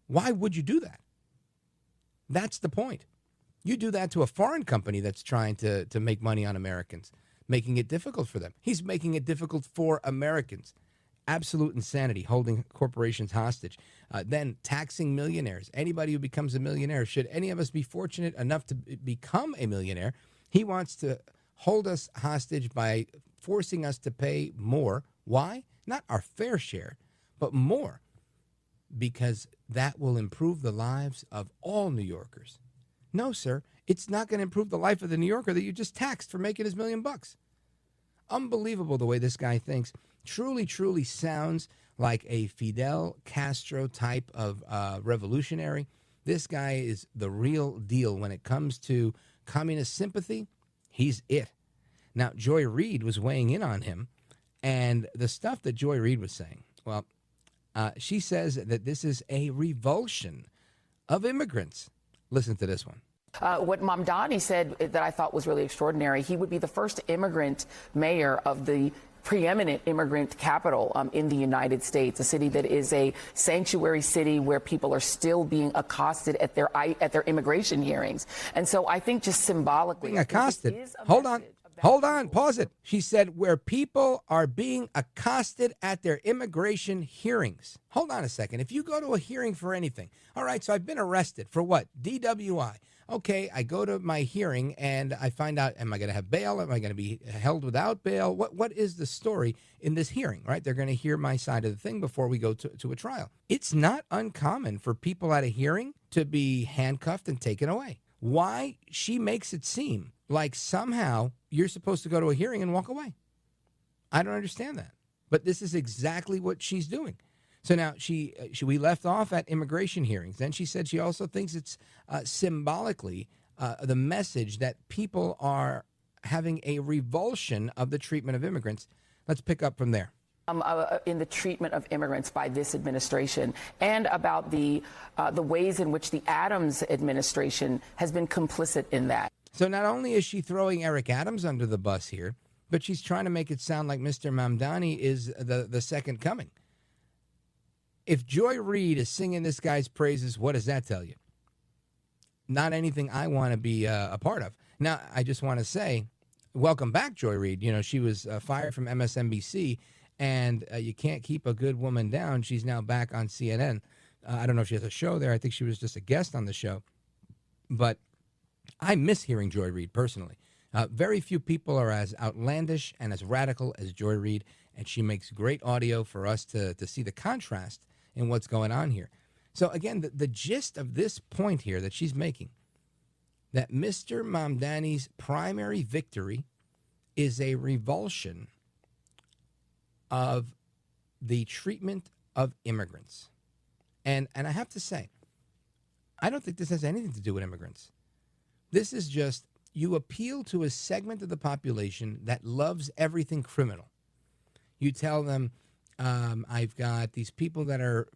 Why would you do that? That's the point. You do that to a foreign company that's trying to make money on Americans, making it difficult for them. He's making it difficult for Americans. Absolute insanity, holding corporations hostage. Then taxing millionaires. Anybody who becomes a millionaire, should any of us be fortunate enough to become a millionaire, he wants to hold us hostage by forcing us to pay more. Why? Not our fair share, but more. Because that will improve the lives of all New Yorkers. No, sir, it's not going to improve the life of the New Yorker that you just taxed for making his $1 million. Unbelievable the way this guy thinks. Truly, truly sounds like a Fidel Castro type of revolutionary. This guy is the real deal when it comes to communist sympathy. He's it. Now, Joy Reid was weighing in on him, and the stuff that Joy Reid was saying, well, she says that this is a revulsion of immigrants. Listen to this one. What Mamdani said that I thought was really extraordinary, he would be the first immigrant mayor of the preeminent immigrant capital in the United States, a city that is a sanctuary city where people are still being accosted at their immigration hearings. And so I think just symbolically, being accosted. Hold on, pause it. She said where people are being accosted at their immigration hearings. Hold on a second. If you go to a hearing for anything, all right, so I've been arrested for what? DWI. Okay, I go to my hearing and I find out, am I going to have bail? Am I going to be held without bail? What is the story in this hearing, right? They're going to hear my side of the thing before we go to a trial. It's not uncommon for people at a hearing to be handcuffed and taken away. Why? She makes it seem like somehow you're supposed to go to a hearing and walk away. I don't understand that. But this is exactly what she's doing. So now we left off at immigration hearings. Then she said she also thinks it's symbolically the message that people are having a revulsion of the treatment of immigrants. Let's pick up from there. In the treatment of immigrants by this administration, and about the ways in which the Adams administration has been complicit in that. So not only is she throwing Eric Adams under the bus here, but she's trying to make it sound like Mr. Mamdani is the second coming. If Joy Reid is singing this guy's praises, what does that tell you? Not anything I want to be a part of. Now, I just want to say, welcome back, Joy Reid. You know, she was fired from MSNBC, and you can't keep a good woman down. She's now back on CNN. I don't know if she has a show there. I think she was just a guest on the show. But I miss hearing Joy Reid personally. Very few people are as outlandish and as radical as Joy Reid, and she makes great audio for us to see the contrast in what's going on here. So again, the gist of this point here that she's making, that Mr. Mamdani's primary victory is a revulsion of the treatment of immigrants. And I have to say, I don't think this has anything to do with immigrants. This is just, you appeal to a segment of the population that loves everything criminal. You tell them, I've got these people that are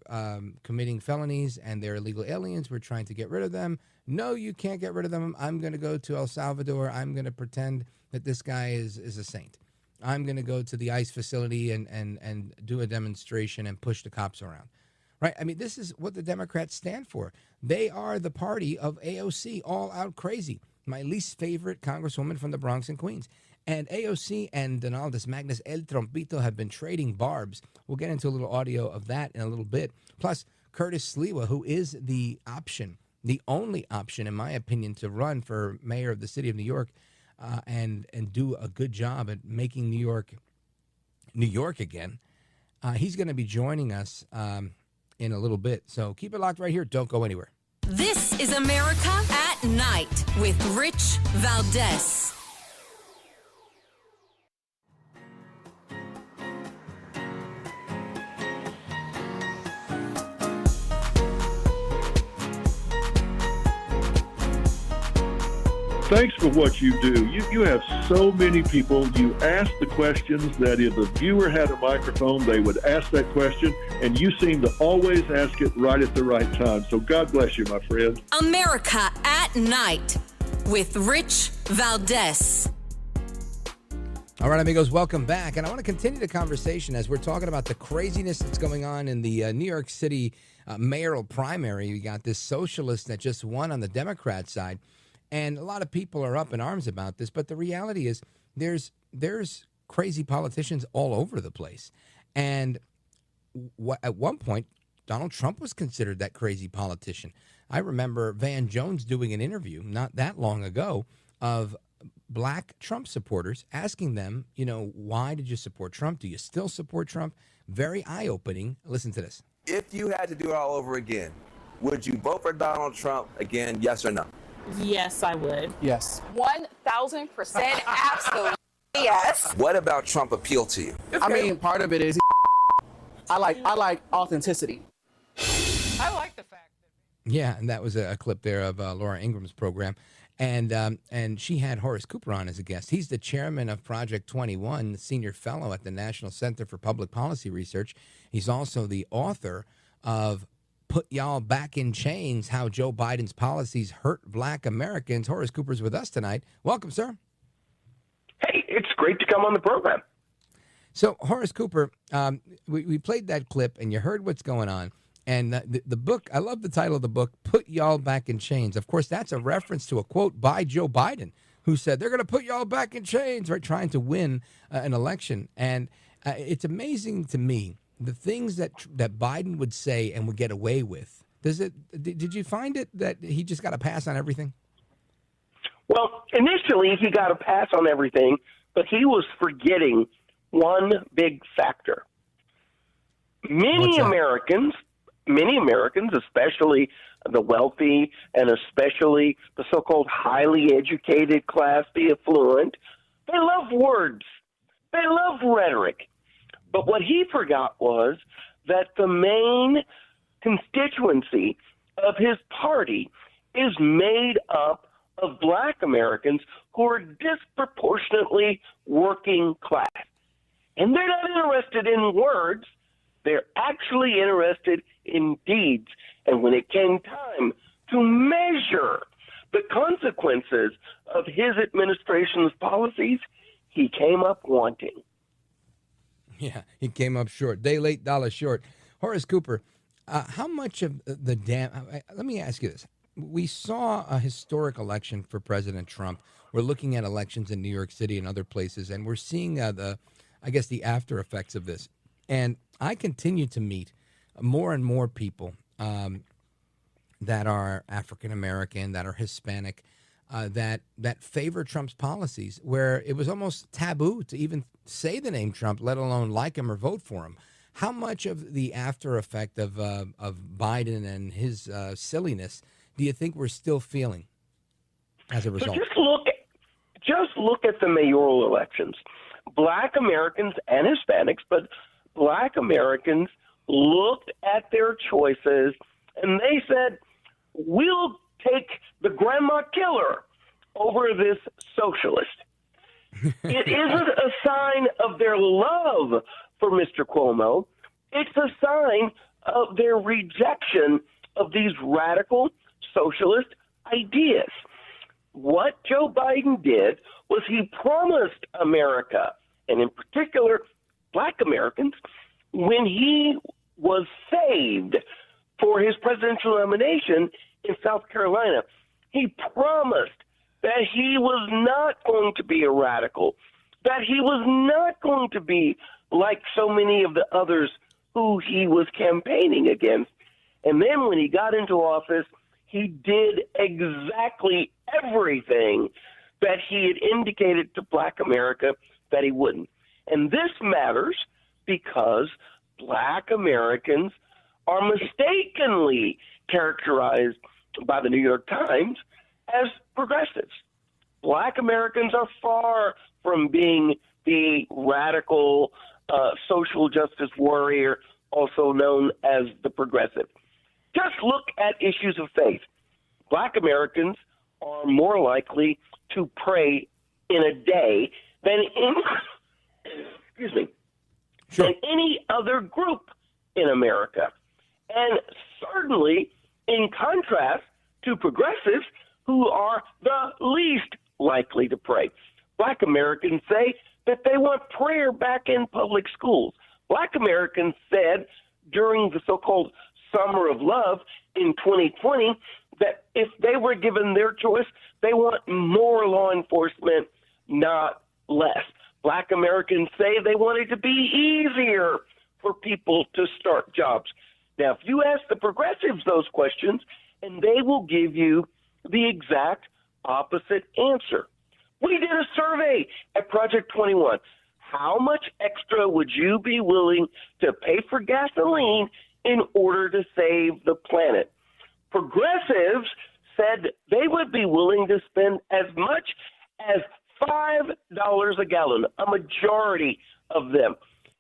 committing felonies and they're illegal aliens. We're trying to get rid of them. No, you can't get rid of them. I'm going to go to El Salvador. I'm going to pretend that this guy is a saint. I'm going to go to the ICE facility and do a demonstration and push the cops around. Right? I mean, this is what the Democrats stand for. They are the party of AOC, all out crazy. My least favorite congresswoman from the Bronx and Queens. And AOC and Donaldus Magnus El Trompito have been trading barbs. We'll get into a little audio of that in a little bit. Plus, Curtis Sliwa, who is the option, the only option, in my opinion, to run for mayor of the city of New York and do a good job at making New York again. He's going to be joining us in a little bit. So keep it locked right here. Don't go anywhere. This is America at Night with Rich Valdez. Thanks for what you do. You have so many people. You ask the questions that if the viewer had a microphone, they would ask that question, and you seem to always ask it right at the right time. So God bless you, my friend. America at Night with Rich Valdez. All right, amigos, welcome back. And I want to continue the conversation as we're talking about the craziness that's going on in the New York City mayoral primary. You got this socialist that just won on the Democrat side. And a lot of people are up in arms about this, but the reality is there's crazy politicians all over the place. And at one point, Donald Trump was considered that crazy politician. I remember Van Jones doing an interview not that long ago of black Trump supporters, asking them, why did you support Trump? Do you still support Trump? Very eye-opening. Listen to this. If you had to do it all over again, would you vote for Donald Trump again, yes or no? Yes, I would. Yes. 1,000% absolutely yes. What about Trump appeal to you? I mean, part of it is I like authenticity. I like the fact that... Yeah, and that was a clip there of Laura Ingram's program. And she had Horace Cooper on as a guest. He's the chairman of Project 21, the senior fellow at the National Center for Public Policy Research. He's also the author of Put Y'all Back in Chains, How Joe Biden's Policies Hurt Black Americans. Horace Cooper's with us tonight. Welcome, sir. Hey, it's great to come on the program. So, Horace Cooper, we played that clip, and you heard what's going on. And the book, I love the title of the book, Put Y'all Back in Chains. Of course, that's a reference to a quote by Joe Biden, who said, they're going to put y'all back in chains, right, trying to win an election. And it's amazing to me the things that Biden would say and would get away with. Did you find it that he just got a pass on everything? Well, initially he got a pass on everything, but he was forgetting one big factor. Many Americans, especially the wealthy and especially the so-called highly educated class, the affluent, they love words. They love rhetoric. But what he forgot was that the main constituency of his party is made up of black Americans who are disproportionately working class. And they're not interested in words. They're actually interested in deeds. And when it came time to measure the consequences of his administration's policies, he came up wanting. Yeah, he came up short. Day late, dollar short. Horace Cooper, how much of let me ask you this. We saw a historic election for President Trump. We're looking at elections in New York City and other places, and we're seeing the after effects of this. And I continue to meet more and more people that are African American, that are Hispanic, that favor Trump's policies, where it was almost taboo to even say the name Trump, let alone like him or vote for him. How much of the after effect of Biden and his silliness do you think we're still feeling as a result? So just look at the mayoral elections. Black Americans and Hispanics, but Black Americans looked at their choices and they said, we'll take the grandma killer over this socialist. It isn't a sign of their love for Mr. Cuomo. It's a sign of their rejection of these radical socialist ideas. What Joe Biden did was he promised America, and in particular Black Americans, when he was saved for his presidential nomination in South Carolina, he promised that he was not going to be a radical, that he was not going to be like so many of the others who he was campaigning against. And then when he got into office, he did exactly everything that he had indicated to Black America that he wouldn't. And this matters because Black Americans are mistakenly characterized by the New York Times as progressives. Black Americans are far from being the radical social justice warrior, also known as the progressive. Just look at issues of faith. Black Americans are more likely to pray in a day than than any other group in America. And certainly in contrast to progressives who are the least likely to pray. Black Americans say that they want prayer back in public schools. Black Americans said during the so-called Summer of Love in 2020 that if they were given their choice, they want more law enforcement, not less. Black Americans say they want it to be easier for people to start jobs. Now, if you ask the progressives those questions, and they will give you the exact opposite answer. We did a survey at Project 21. How much extra would you be willing to pay for gasoline in order to save the planet? Progressives said they would be willing to spend as much as $5 a gallon, a majority of them.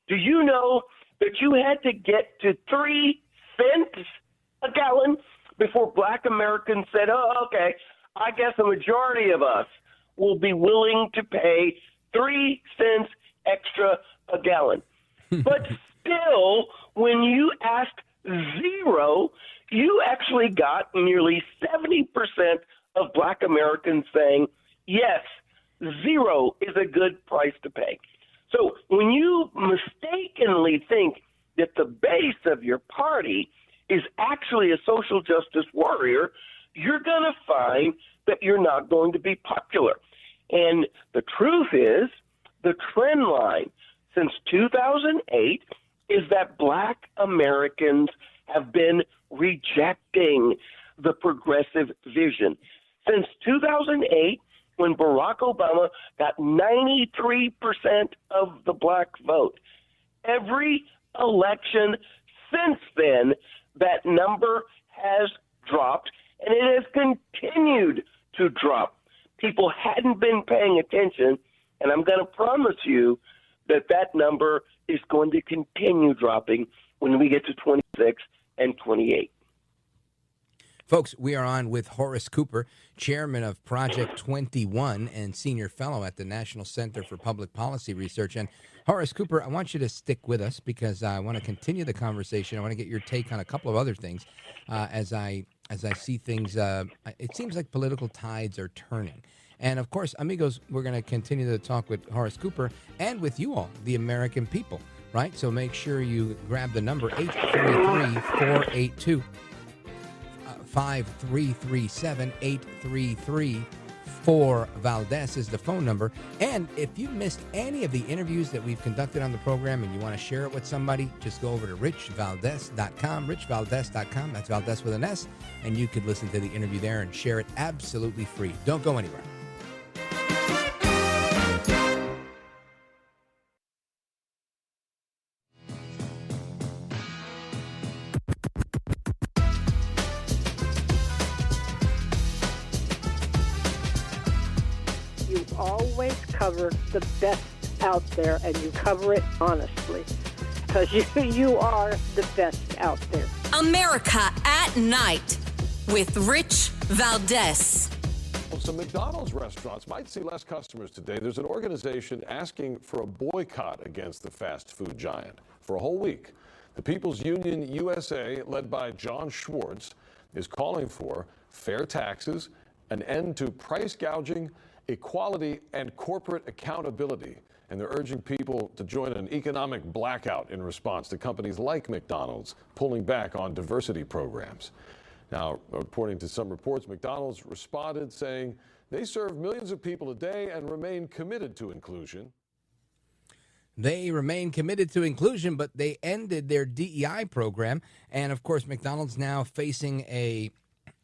Do you know that you had to get to 3 cents a gallon before Black Americans said, oh, okay, I guess a majority of us will be willing to pay 3 cents extra a gallon. But still, when you asked zero, you actually got nearly 70% of Black Americans saying, yes, zero is a good price to pay. So when you mistakenly think that the base of your party is actually a social justice warrior, you're going to find that you're not going to be popular. And the truth is, the trend line since 2008 is that Black Americans have been rejecting the progressive vision. Since 2008, when Barack Obama got 93% of the Black vote, every election since then, that number has dropped, and it has continued to drop. People hadn't been paying attention, and I'm going to promise you that that number is going to continue dropping when we get to 26 and 28. Folks, we are on with Horace Cooper, chairman of Project 21 and senior fellow at the National Center for Public Policy Research. And Horace Cooper, I want you to stick with us because I want to continue the conversation. I want to get your take on a couple of other things as I see things. It seems like political tides are turning. And of course, amigos, we're going to continue to talk with Horace Cooper and with you all, the American people, right? So make sure you grab the number 833-482. 5337-833-4 Valdez is the phone number. And if you missed any of the interviews that we've conducted on the program and you want to share it with somebody, just go over to richvaldez.com, richvaldez.com. That's Valdez with an S. And you could listen to the interview there and share it absolutely free. Don't go anywhere. Always cover the best out there, and you cover it honestly, because you are the best out there. America at Night with Rich Valdez. Well, some McDonald's restaurants might see less customers today. There's an organization asking for a boycott against the fast food giant for a whole week. The People's Union USA, led by John Schwartz, is calling for fair taxes, an end to price gouging, equality, and corporate accountability. And they're urging people to join an economic blackout in response to companies like McDonald's pulling back on diversity programs. Now, according to some reports, McDonald's responded saying they serve millions of people a day and remain committed to inclusion. They remain committed to inclusion, but they ended their DEI program. And of course, McDonald's now facing a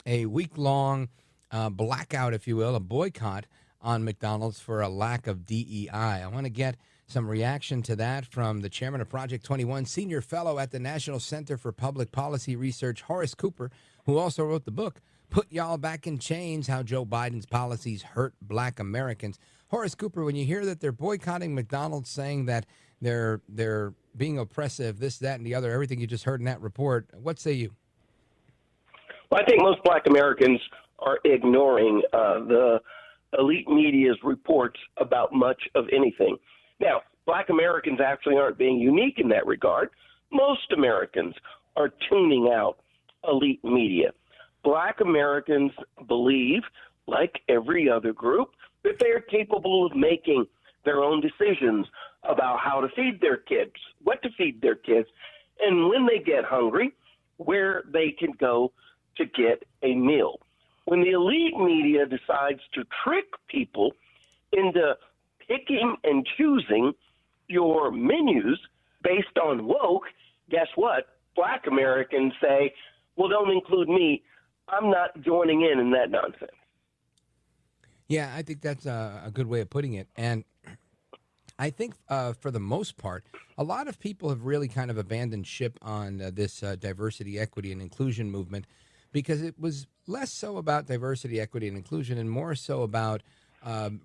week-long blackout, if you will, a boycott on McDonald's for a lack of DEI. I want to get some reaction to that from the chairman of Project 21, senior fellow at the National Center for Public Policy Research, Horace Cooper, who also wrote the book, put y'all back in chains, how Joe Biden's policies hurt black Americans. Horace Cooper, when you hear that they're boycotting McDonald's, saying that they're being oppressive, this, that, and the other, everything you just heard in that report, what say you? Well, I think most black Americans are ignoring the elite media's reports about much of anything. Now, black Americans actually aren't being unique in that regard. Most Americans are tuning out elite media. Black Americans believe, like every other group, that they are capable of making their own decisions about how to feed their kids, what to feed their kids, and when they get hungry, where they can go to get a meal. When the elite media decides to trick people into picking and choosing your menus based on woke, guess what? Black Americans say, well, don't include me. I'm not joining in that nonsense. Yeah, I think that's a good way of putting it. And I think for the most part, a lot of people have really kind of abandoned ship on this diversity, equity, and inclusion movement, because it was less so about diversity, equity, and inclusion and more so about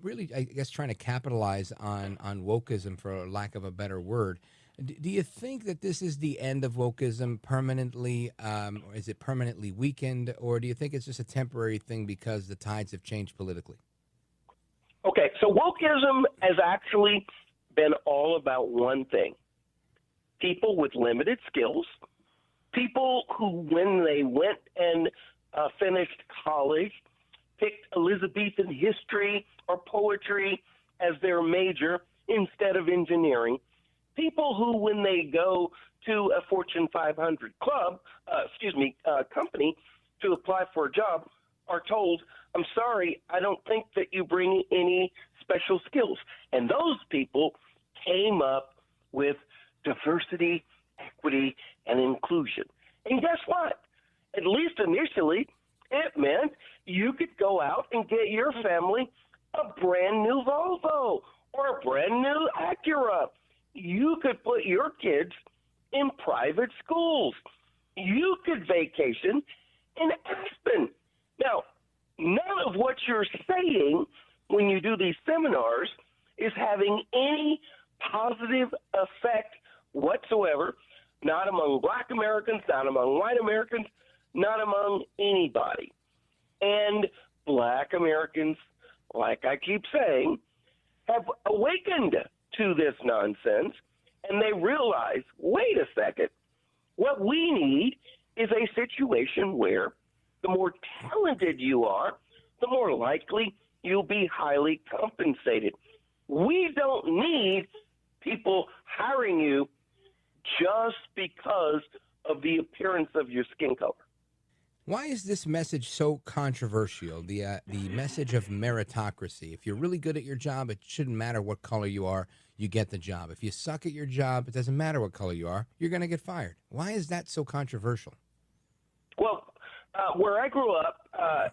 really, I guess, trying to capitalize on wokeism, for lack of a better word. Do you think that this is the end of wokeism permanently, or is it permanently weakened, or do you think it's just a temporary thing because the tides have changed politically? Okay, so wokeism has actually been all about one thing. People with limited skills, people who, when they went and finished college, picked Elizabethan history or poetry as their major instead of engineering, people who, when they go to a Fortune 500 company to apply for a job, are told, I'm sorry, I don't think that you bring any special skills. And those people came up with diversity, equity, and inclusion. And guess what? At least initially, it meant you could go out and get your family a brand new Volvo or a brand new Acura. You could put your kids in private schools. You could vacation in Aspen. Now, none of what you're saying when you do these seminars is having any positive effect whatsoever, not among black Americans, not among white Americans, not among anybody. And black Americans, like I keep saying, have awakened to this nonsense, and they realize, wait a second, what we need is a situation where the more talented you are, the more likely you'll be highly compensated. We don't need people hiring you just because of the appearance of your skin color. Why is this message so controversial, the message of meritocracy? If you're really good at your job, it shouldn't matter what color you are, you get the job. If you suck at your job, it doesn't matter what color you are, you're going to get fired. Why is that so controversial? Well, where I grew up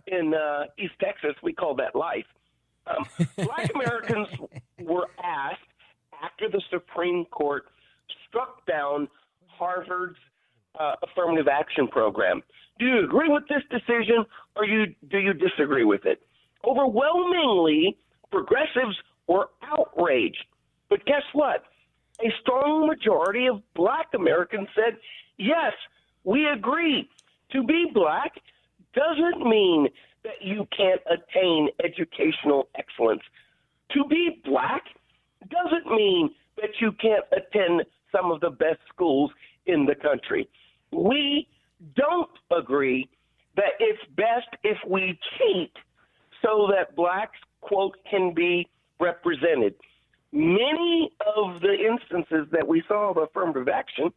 in East Texas, we call that life. Black Americans were asked after the Supreme Court struck down Harvard's affirmative action program, do you agree with this decision or do you disagree with it? Overwhelmingly, progressives were outraged. But guess what? A strong majority of black Americans said, yes, we agree. To be black doesn't mean that you can't attain educational excellence. To be black doesn't mean that you can't attend some of the best schools in the country. We don't agree that it's best if we cheat so that blacks, quote, can be represented. Many of the instances that we saw of affirmative action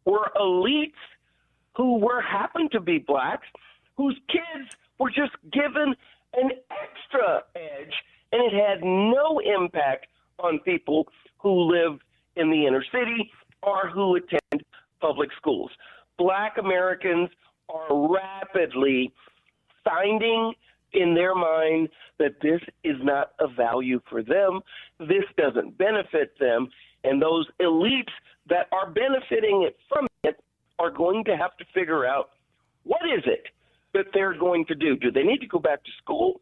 were elites who happened to be blacks, whose kids were just given an extra edge, and it had no impact on people who live in the inner city or who attend public schools. Black Americans are rapidly finding in their mind that this is not a value for them, this doesn't benefit them, and those elites that are benefiting from it are going to have to figure out, what is it that they're going to do? Do they need to go back to school?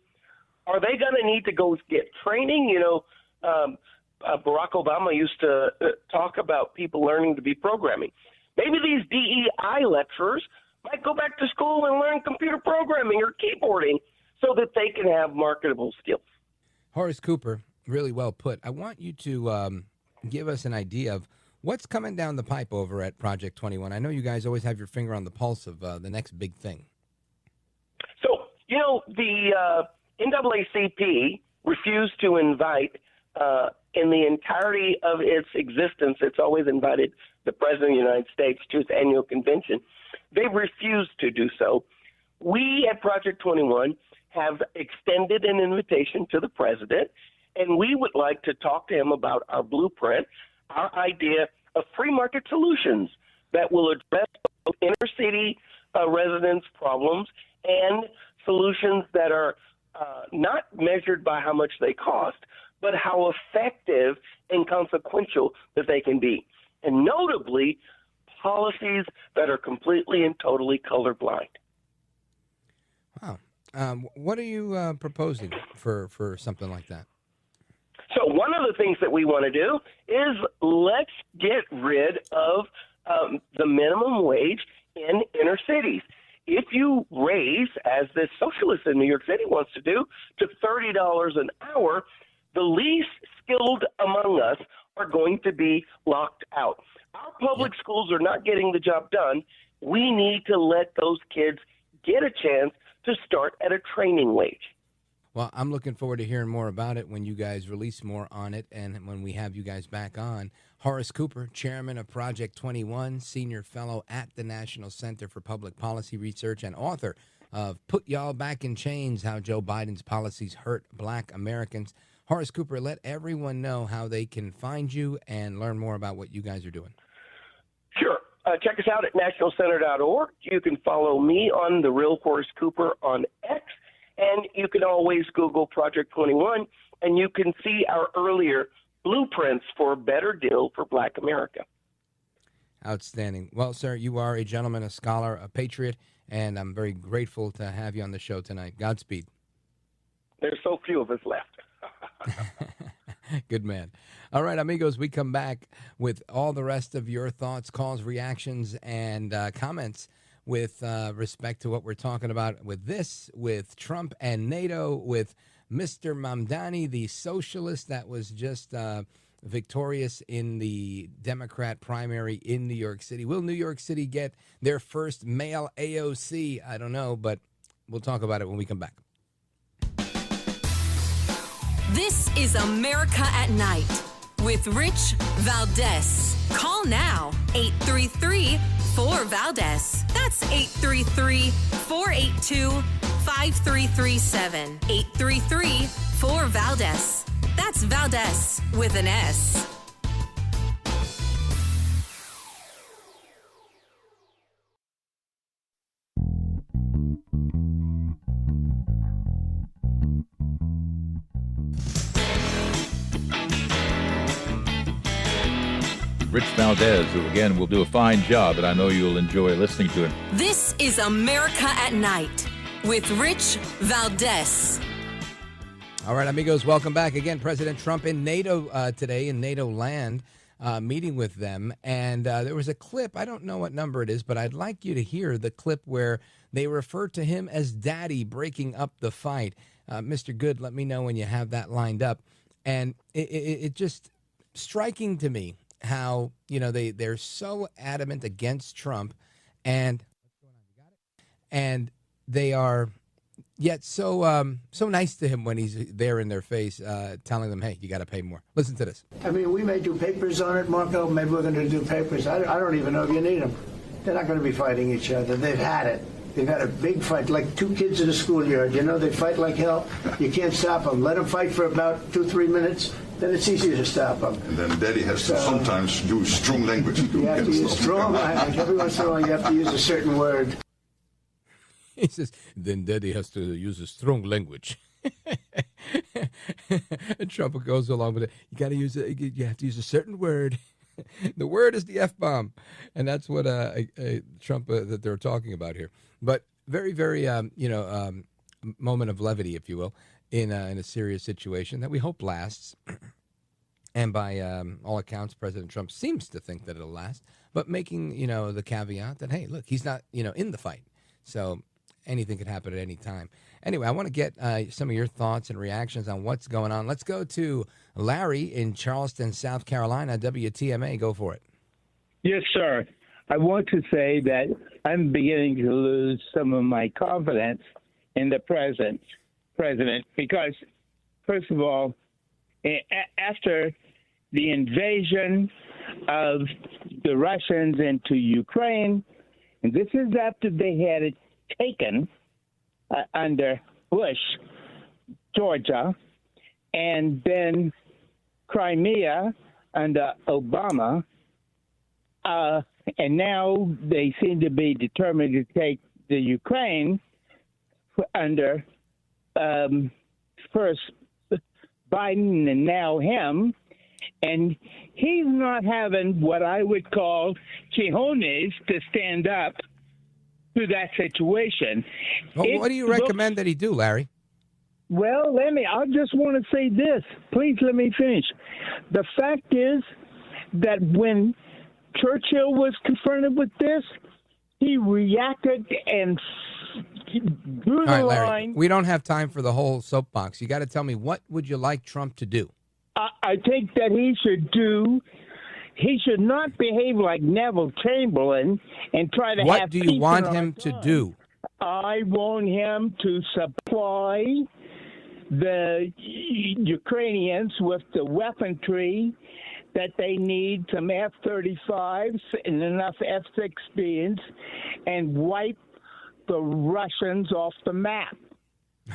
Are they going to need to go get training? Barack Obama used to talk about people learning to be programming. Maybe these DEI lecturers might go back to school and learn computer programming or keyboarding so that they can have marketable skills. Horace Cooper, really well put. I want you to give us an idea of what's coming down the pipe over at Project 21. I know you guys always have your finger on the pulse of the next big thing. So, the NAACP refused to invite, in the entirety of its existence, it's always invited the President of the United States to its annual convention. They refused to do so. We at Project 21 have extended an invitation to the President, and we would like to talk to him about our blueprint, our idea of free market solutions that will address both inner city residents' problems and solutions that are not measured by how much they cost, but how effective and consequential that they can be. And notably, policies that are completely and totally colorblind. Wow. What are you proposing for something like that? So one of the things that we want to do is let's get rid of the minimum wage in inner cities. If you raise, as this socialist in New York City wants to do, to $30 an hour, the least skilled among us are going to be locked out. Our public schools are not getting the job done. We need to let those kids get a chance to start at a training wage. Well, I'm looking forward to hearing more about it when you guys release more on it and when we have you guys back on. Horace Cooper, chairman of Project 21, senior fellow at the National Center for Public Policy Research and author of Put Y'all Back in Chains, How Joe Biden's Policies Hurt Black Americans. Horace Cooper, let everyone know how they can find you and learn more about what you guys are doing. Sure. Check us out at nationalcenter.org. You can follow me on The Real Horace Cooper on X, and you can always Google Project 21, and you can see our earlier blueprints for a better deal for Black America. Outstanding. Well, sir, you are a gentleman, a scholar, a patriot, and I'm very grateful to have you on the show tonight. Godspeed. There's so few of us left. Good man. All right, amigos, we come back with all the rest of your thoughts, calls, reactions, and comments with respect to what we're talking about with this, with Trump and NATO, with Mr. Mamdani, the socialist that was just victorious in the Democrat primary in New York City. Will New York City get their first male AOC? I don't know, but we'll talk about it when we come back. This is America at Night with Rich Valdez. Call now, 833-4-VALDEZ. That's 833-482-5337. 833-4-VALDEZ. That's Valdez with an S. Rich Valdez, who again will do a fine job, and I know you'll enjoy listening to him. This is America at Night with Rich Valdez. All right, amigos, welcome back. Again, President Trump in NATO today, in NATO land, meeting with them. And there was a clip, I don't know what number it is, but I'd like you to hear the clip where they refer to him as Daddy breaking up the fight. Mr. Good, let me know when you have that lined up. And it just striking to me how, they're so adamant against Trump and they are yet so nice to him when he's there in their face, telling them, hey, you got to pay more. Listen to this. I mean, we may do papers on it, Marco. Maybe we're going to do papers. I don't even know if you need them. They're not going to be fighting each other. They've had it. They've had a big fight, like two kids in a schoolyard. They fight like hell. You can't stop them. Let them fight for about 2-3 minutes. Then it's easy to stop them. And then Daddy has to sometimes use strong language. You have to use strong language. Every once in a while, you have to use a certain word. He says, then Daddy has to use a strong language. And Trump goes along with it. You got to use it. You have to use a certain word. The word is the F-bomb. And that's what Trump that they're talking about here. But very, very, moment of levity, if you will, in a serious situation that we hope lasts. And by all accounts, President Trump seems to think that it'll last, but making, the caveat that, hey, look, he's not, in the fight. So anything could happen at any time. Anyway, I want to get some of your thoughts and reactions on what's going on. Let's go to Larry in Charleston, South Carolina, WTMA. Go for it. Yes, sir. I want to say that I'm beginning to lose some of my confidence in the president because, first of all, after the invasion of the Russians into Ukraine, and this is after they had it taken under Bush, Georgia, and then Crimea under Obama, and now they seem to be determined to take the Ukraine under first Biden and now him, and he's not having what I would call cojones to stand up to that situation. Well, what do you recommend that he do, Larry? Well, I just want to say this. Please let me finish. The fact is that when Churchill was confronted with this, he reacted and drew All right, the Larry, line. we don't have time for the whole soapbox. You got to tell me, what would you like Trump to do? I think that he should not behave like Neville Chamberlain and try to What have do you peace want in our him to time. do? I want him to supply the Ukrainians with the weaponry that they need, some F-35s and enough F-16s, and wipe the Russians off the map.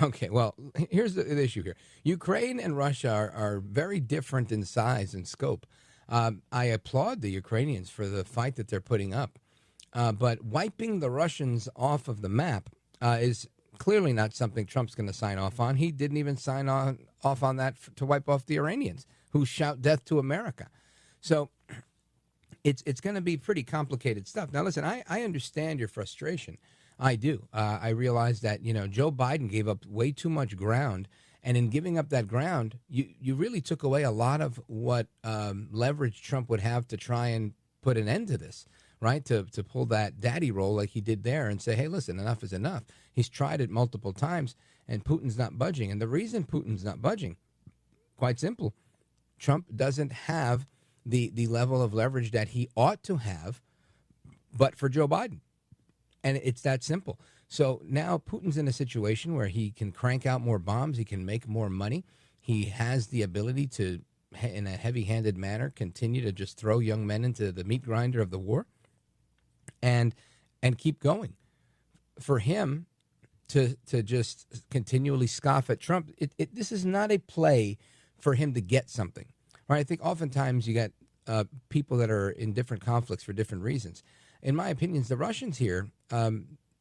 Okay, well, here's the issue here. Ukraine and Russia are very different in size and scope. I applaud the Ukrainians for the fight that they're putting up. But wiping the Russians off of the map is clearly not something Trump's going to sign off on. He didn't even sign off on that to wipe off the Iranians who shout death to America. So it's going to be pretty complicated stuff. Now, listen, I understand your frustration. I do. I realize that, Joe Biden gave up way too much ground. And in giving up that ground, you really took away a lot of what leverage Trump would have to try and put an end to this, right? To pull that daddy role like he did there and say, hey, listen, enough is enough. He's tried it multiple times, and Putin's not budging. And the reason Putin's not budging, quite simple, Trump doesn't have the level of leverage that he ought to have, but for Joe Biden. And it's that simple. So now Putin's in a situation where he can crank out more bombs. He can make more money. He has the ability to, in a heavy-handed manner, continue to just throw young men into the meat grinder of the war and keep going. For him to just continually scoff at Trump, this is not a play for him to get something. Right? I think oftentimes you got people that are in different conflicts for different reasons. In my opinion, the Russians here,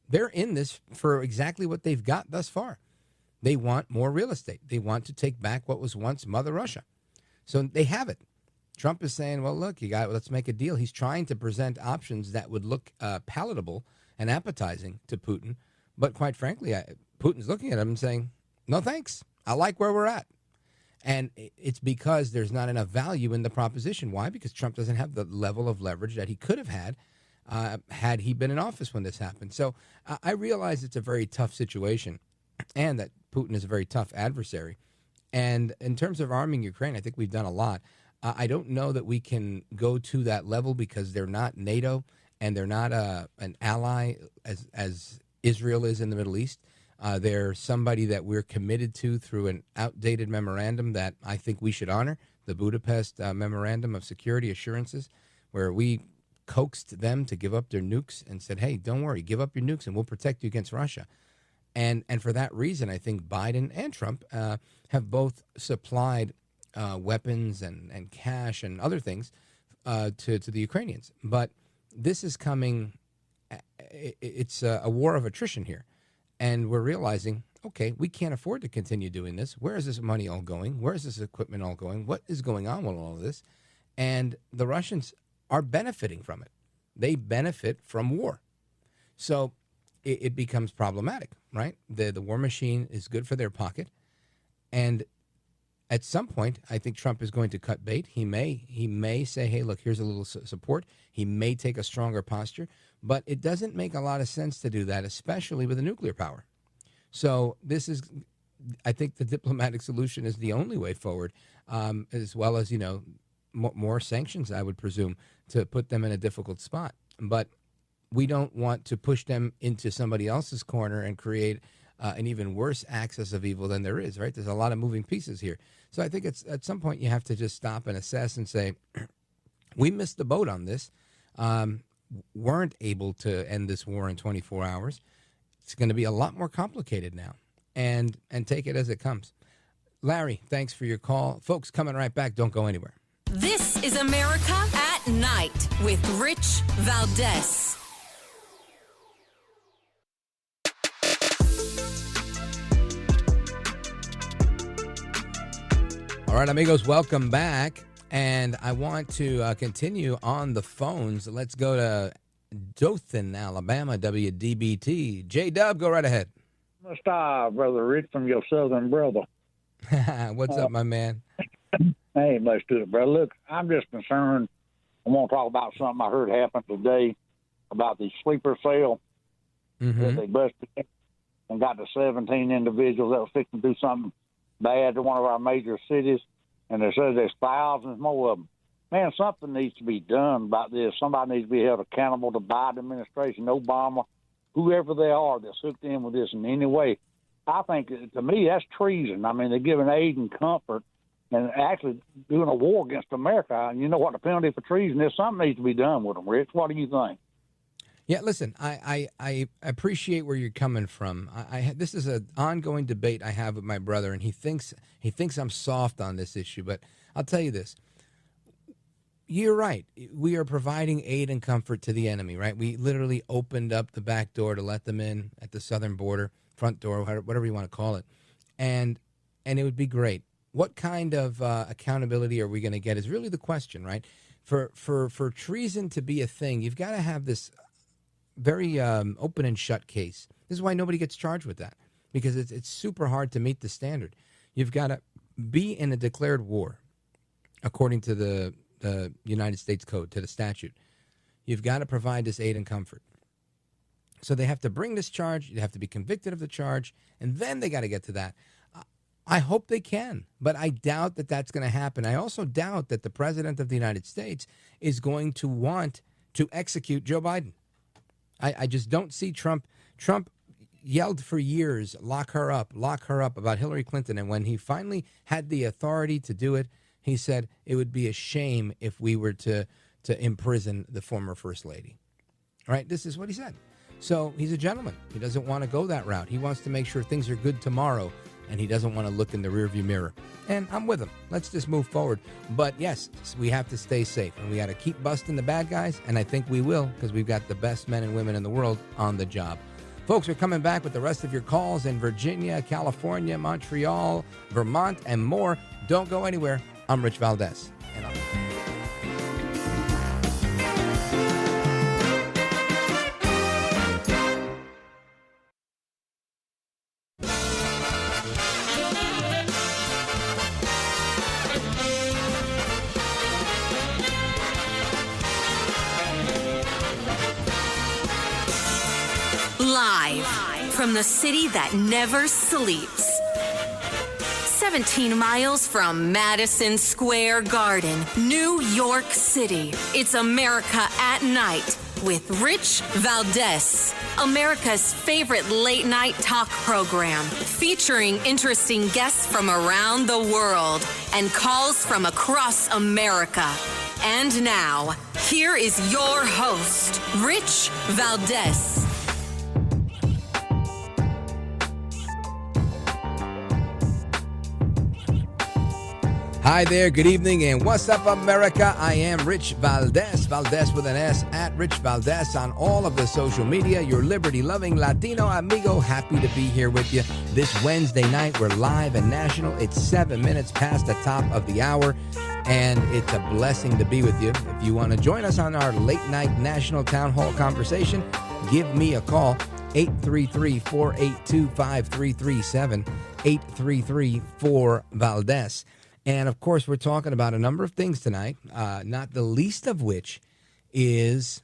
they're in this for exactly what they've got thus far. They want more real estate. They want to take back what was once Mother Russia. So they have it. Trump is saying, well, look, let's make a deal. He's trying to present options that would look palatable and appetizing to Putin. But quite frankly, Putin's looking at him and saying, no, thanks. I like where we're at. And it's because there's not enough value in the proposition. Why? Because Trump doesn't have the level of leverage that he could have had he been in office when this happened. So I realize it's a very tough situation and that Putin is a very tough adversary. And in terms of arming Ukraine, I think we've done a lot. I don't know that we can go to that level because they're not NATO and they're not an ally as Israel is in the Middle East. They're somebody that we're committed to through an outdated memorandum that I think we should honor, the Budapest Memorandum of Security Assurances, where we coaxed them to give up their nukes and said, hey, don't worry, give up your nukes and we'll protect you against Russia. And for that reason, I think Biden and Trump have both supplied weapons and cash and other things to the Ukrainians. But this is coming, it's a war of attrition here. And we're realizing, okay, we can't afford to continue doing this. Where is this money all going? Where is this equipment all going? What is going on with all of this? And the Russians are benefiting from it. They benefit from war. So it becomes problematic, right? The war machine is good for their pocket, and at some point, I think Trump is going to cut bait. He may say, "Hey, look, here's a little support." He may take a stronger posture, but it doesn't make a lot of sense to do that, especially with a nuclear power. So this is, I think, the diplomatic solution is the only way forward, as well as more sanctions, I would presume, to put them in a difficult spot. But we don't want to push them into somebody else's corner and create an even worse axis of evil than there is, right? There's a lot of moving pieces here. So I think it's at some point you have to just stop and assess and say, we missed the boat on this, weren't able to end this war in 24 hours. It's going to be a lot more complicated now, and take it as it comes. Larry, thanks for your call. Folks, coming right back. Don't go anywhere. This is America at Night with Rich Valdez. All right, amigos, welcome back. And I want to continue on the phones. Let's go to Dothan, Alabama, WDBT. J-Dub, go right ahead. Brother Rick, from your southern brother. What's up, my man? Hey, much to it, brother. Look, I'm just concerned. I want to talk about something I heard happen today about the sleeper cell that they busted and got the 17 individuals that was fixing to do something bad to one of our major cities, and they said there's thousands more of them. Man, something needs to be done about this. Somebody needs to be held accountable. The Biden administration, Obama, whoever they are that's hooked in with this in any way. I think, to me, that's treason. I mean, they're giving aid and comfort and actually doing a war against America. And you know what the penalty for treason is? Something needs to be done with them, Rich. What do you think? Yeah, listen, I appreciate where you're coming from. This is an ongoing debate I have with my brother, and he thinks I'm soft on this issue. But I'll tell you this. You're right. We are providing aid and comfort to the enemy, right? We literally opened up the back door to let them in at the southern border, front door, whatever you want to call it. And it would be great. What kind of accountability are we going to get is really the question, right? For treason to be a thing, you've got to have this very open and shut case. This is why nobody gets charged with that, because it's super hard to meet the standard. You've got to be in a declared war, according to the United States Code, to the statute. You've got to provide this aid and comfort. So they have to bring this charge. You have to be convicted of the charge, and then they got to get to that. I hope they can, but I doubt that that's going to happen. I also doubt that the president of the United States is going to want to execute Joe Biden. I just don't see Trump. Trump yelled for years, lock her up about Hillary Clinton. And when he finally had the authority to do it, he said it would be a shame if we were to imprison the former first lady. Right? This is what he said. So he's a gentleman. He doesn't want to go that route. He wants to make sure things are good tomorrow, and he doesn't want to look in the rearview mirror. And I'm with him. Let's just move forward. But yes, we have to stay safe, and we got to keep busting the bad guys, and I think we will, because we've got the best men and women in the world on the job. Folks, we're coming back with the rest of your calls in Virginia, California, Montreal, Vermont, and more. Don't go anywhere. I'm Rich Valdez. And Live from the city that never sleeps. 17 miles from Madison Square Garden, New York City. It's America at Night with Rich Valdez. America's favorite late night talk program, featuring interesting guests from around the world and calls from across America. And now, here is your host, Rich Valdez. hi there, good evening, and what's up, America? I am Rich Valdez, Valdez with an S, at Rich Valdez on all of the social media. Your liberty-loving Latino amigo, happy to be here with you this Wednesday night. We're live and national. It's 7 minutes past the top of the hour, and it's a blessing to be with you. If you want to join us on our late-night national town hall conversation, give me a call. 833-482-5337, 833-4-Valdez. And, of course, we're talking about a number of things tonight, not the least of which is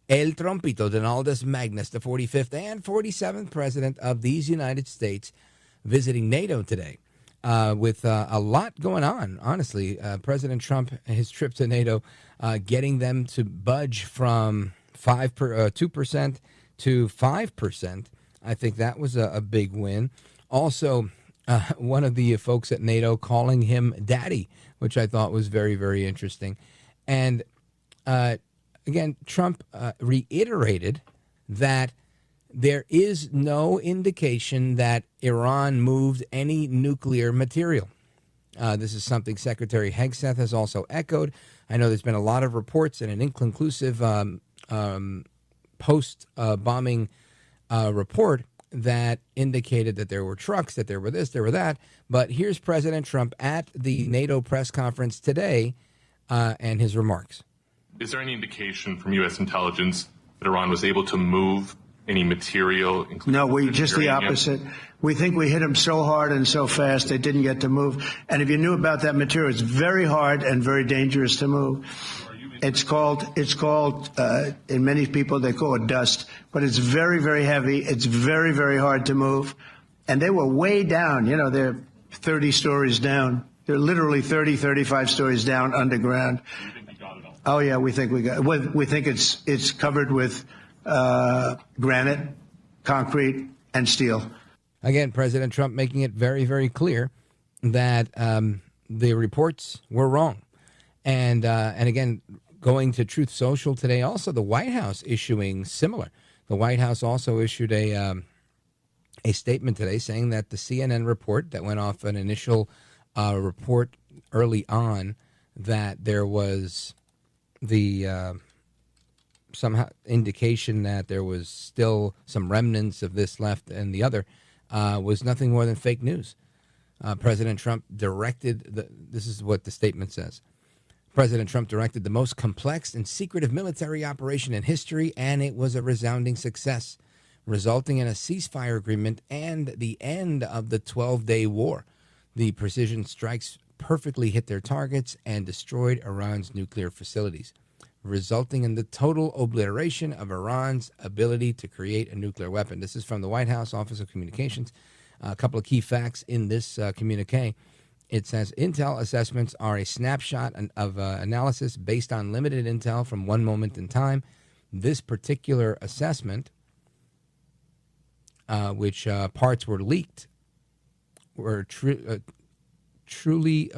El Trompito, Donaldus Magnus, the 45th and 47th president of these United States, visiting NATO today. With a lot going on, honestly. President Trump, his trip to NATO, getting them to budge from 2% to 5%. I think that was a big win. Also, one of the folks at NATO calling him daddy, which I thought was very, very interesting. And again, Trump reiterated that there is no indication that Iran moved any nuclear material. This is something Secretary Hegseth has also echoed. I know there's been a lot of reports and an inconclusive post-bombing report that indicated that there were trucks, that there were this, there were that. But here's President Trump at the NATO press conference today and his remarks. Is there any indication from U.S. intelligence that Iran was able to move any material? No, we just the opposite. We think we hit them so hard and so fast they didn't get to move. And if you knew about that material, it's very hard and very dangerous to move. It's called, in many people, they call it dust, but it's very, very heavy. It's very, very hard to move. And they were way down. You know, they're 30 stories down. They're literally 30, 35 stories down underground. Oh, yeah, we think we got it. We think it's covered with granite, concrete, and steel. Again, President Trump making it very, very clear that the reports were wrong. And again, going to Truth Social today, also the White House issuing similar. The White House also issued a statement today saying that the CNN report that went off an initial report early on that there was the somehow indication that there was still some remnants of this left and the other was nothing more than fake news. President Trump directed, this is what the statement says. President Trump directed the most complex and secretive military operation in history, and it was a resounding success, resulting in a ceasefire agreement and the end of the 12-day war. The precision strikes perfectly hit their targets and destroyed Iran's nuclear facilities, resulting in the total obliteration of Iran's ability to create a nuclear weapon. This is from the White House Office of Communications. A couple of key facts in this communique. It says intel assessments are a snapshot of analysis based on limited intel from one moment in time. This particular assessment, which parts were leaked, were clearly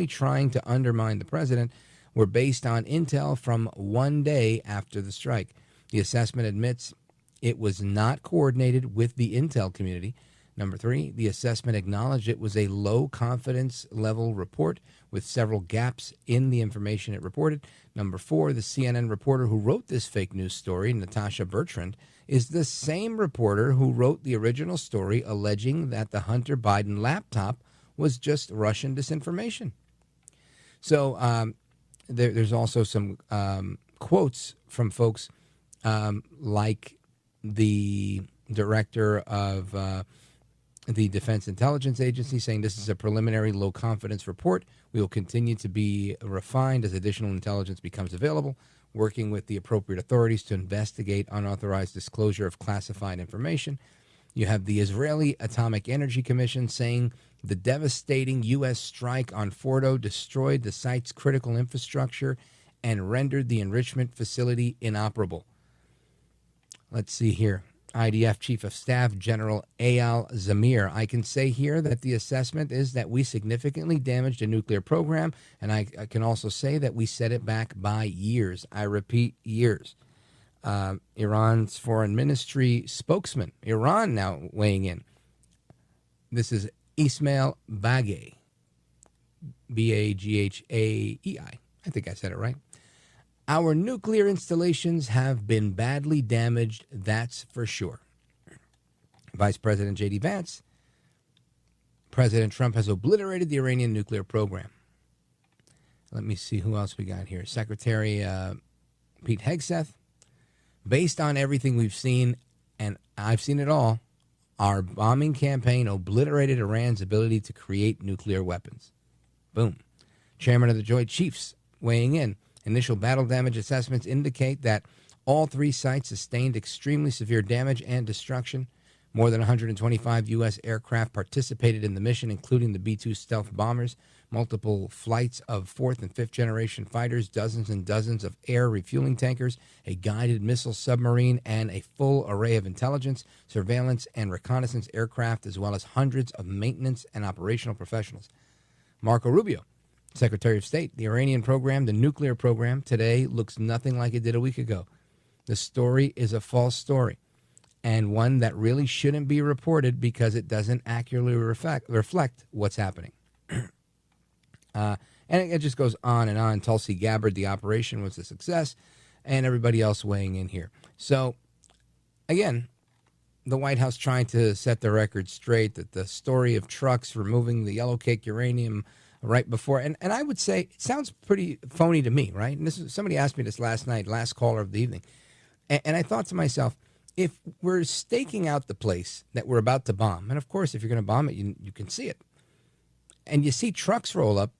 trying to undermine the president, were based on intel from one day after the strike. The assessment admits it was not coordinated with the intel community. Number 3, the assessment acknowledged it was a low confidence level report with several gaps in the information it reported. Number 4, the CNN reporter who wrote this fake news story, Natasha Bertrand, is the same reporter who wrote the original story alleging that the Hunter Biden laptop was just Russian disinformation. So there's also some quotes from folks like the director of the Defense Intelligence Agency saying this is a preliminary low confidence report. We will continue to be refined as additional intelligence becomes available, working with the appropriate authorities to investigate unauthorized disclosure of classified information. You have the Israeli Atomic Energy Commission saying the devastating U.S. strike on Fordo destroyed the site's critical infrastructure and rendered the enrichment facility inoperable. Let's see here. IDF Chief of Staff General Eyal Zamir. I can say here that the assessment is that we significantly damaged a nuclear program, and I can also say that we set it back by years. I repeat, years. Iran's foreign ministry spokesman, Iran now weighing in. This is Ismail Baghei, Baghaei. I think I said it right. Our nuclear installations have been badly damaged, that's for sure. Vice President J.D. Vance, President Trump has obliterated the Iranian nuclear program. Let me see who else we got here. Secretary Pete Hegseth, based on everything we've seen, and I've seen it all, our bombing campaign obliterated Iran's ability to create nuclear weapons. Boom. Chairman of the Joint Chiefs weighing in. Initial battle damage assessments indicate that all 3 sites sustained extremely severe damage and destruction. More than 125 U.S. aircraft participated in the mission, including the B-2 stealth bombers, multiple flights of 4th and 5th generation fighters, dozens and dozens of air refueling tankers, a guided missile submarine, and a full array of intelligence, surveillance, and reconnaissance aircraft, as well as hundreds of maintenance and operational professionals. Marco Rubio, Secretary of State, the Iranian program, the nuclear program, today looks nothing like it did a week ago. The story is a false story, and one that really shouldn't be reported because it doesn't accurately reflect what's happening. And it just goes on and on. Tulsi Gabbard, the operation was a success, and everybody else weighing in here. So, again, the White House trying to set the record straight that the story of trucks removing the yellow cake uranium right before, and I would say it sounds pretty phony to me, right? And somebody asked me this last night, last caller of the evening, and I thought to myself, if we're staking out the place that we're about to bomb, and of course, if you're going to bomb it, you can see it, and you see trucks roll up,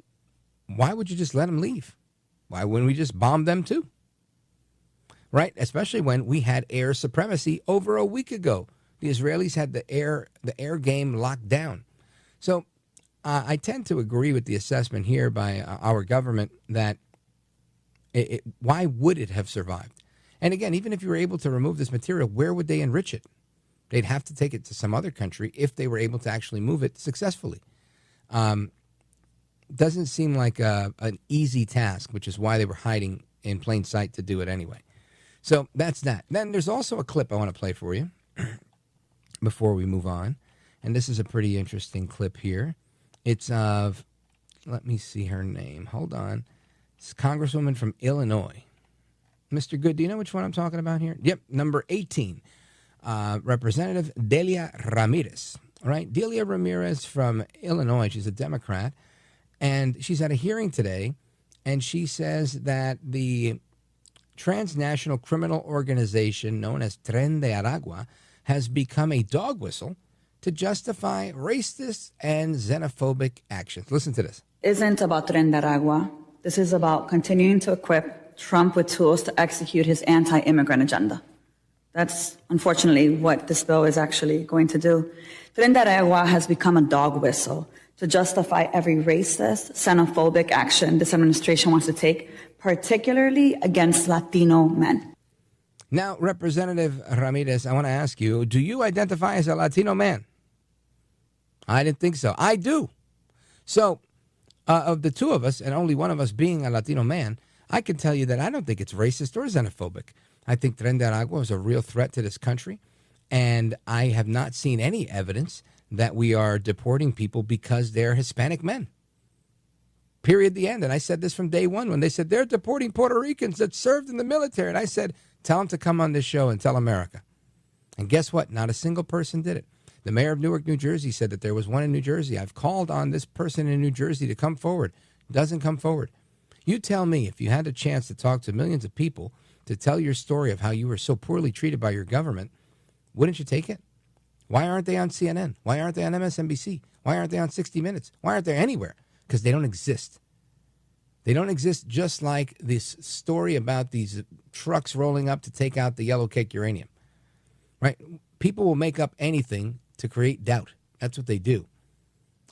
why would you just let them leave? Why wouldn't we just bomb them too? Right? Especially when we had air supremacy over a week ago. The Israelis had the air game locked down. So I tend to agree with the assessment here by our government that why would it have survived? And again, even if you were able to remove this material, where would they enrich it? They'd have to take it to some other country if they were able to actually move it successfully. Doesn't seem like an easy task, which is why they were hiding in plain sight to do it anyway. So that's that. Then there's also a clip I want to play for you before we move on. And this is a pretty interesting clip here. It's of, let me see her name. Hold on. It's a Congresswoman from Illinois. Mr. Good, do you know which one I'm talking about here? Yep, number 18. Representative Delia Ramirez. Right? Delia Ramirez from Illinois. She's a Democrat. And she's at a hearing today, and she says that the transnational criminal organization known as Tren de Aragua has become a dog whistle to justify racist and xenophobic actions. Listen to this. Isn't about Tren de Aragua. This is about continuing to equip Trump with tools to execute his anti-immigrant agenda. That's unfortunately what this bill is actually going to do. Tren de Aragua has become a dog whistle to justify every racist, xenophobic action this administration wants to take, particularly against Latino men. Now, Representative Ramirez, I want to ask you, do you identify as a Latino man? I didn't think so. I do. So, of the two of us, and only one of us being a Latino man, I can tell you that I don't think it's racist or xenophobic. I think Tren de Aragua is a real threat to this country, and I have not seen any evidence that we are deporting people because they're Hispanic men. Period, the end. And I said this from day one when they said they're deporting Puerto Ricans that served in the military. And I said, tell them to come on this show and tell America. And guess what? Not a single person did it. The mayor of Newark, New Jersey said that there was one in New Jersey. I've called on this person in New Jersey to come forward. Doesn't come forward. You tell me, if you had a chance to talk to millions of people to tell your story of how you were so poorly treated by your government, wouldn't you take it? Why aren't they on CNN? Why aren't they on MSNBC? Why aren't they on 60 Minutes? Why aren't they anywhere? Because they don't exist. They don't exist, just like this story about these trucks rolling up to take out the yellow cake uranium. Right? People will make up anything to create doubt. That's what they do.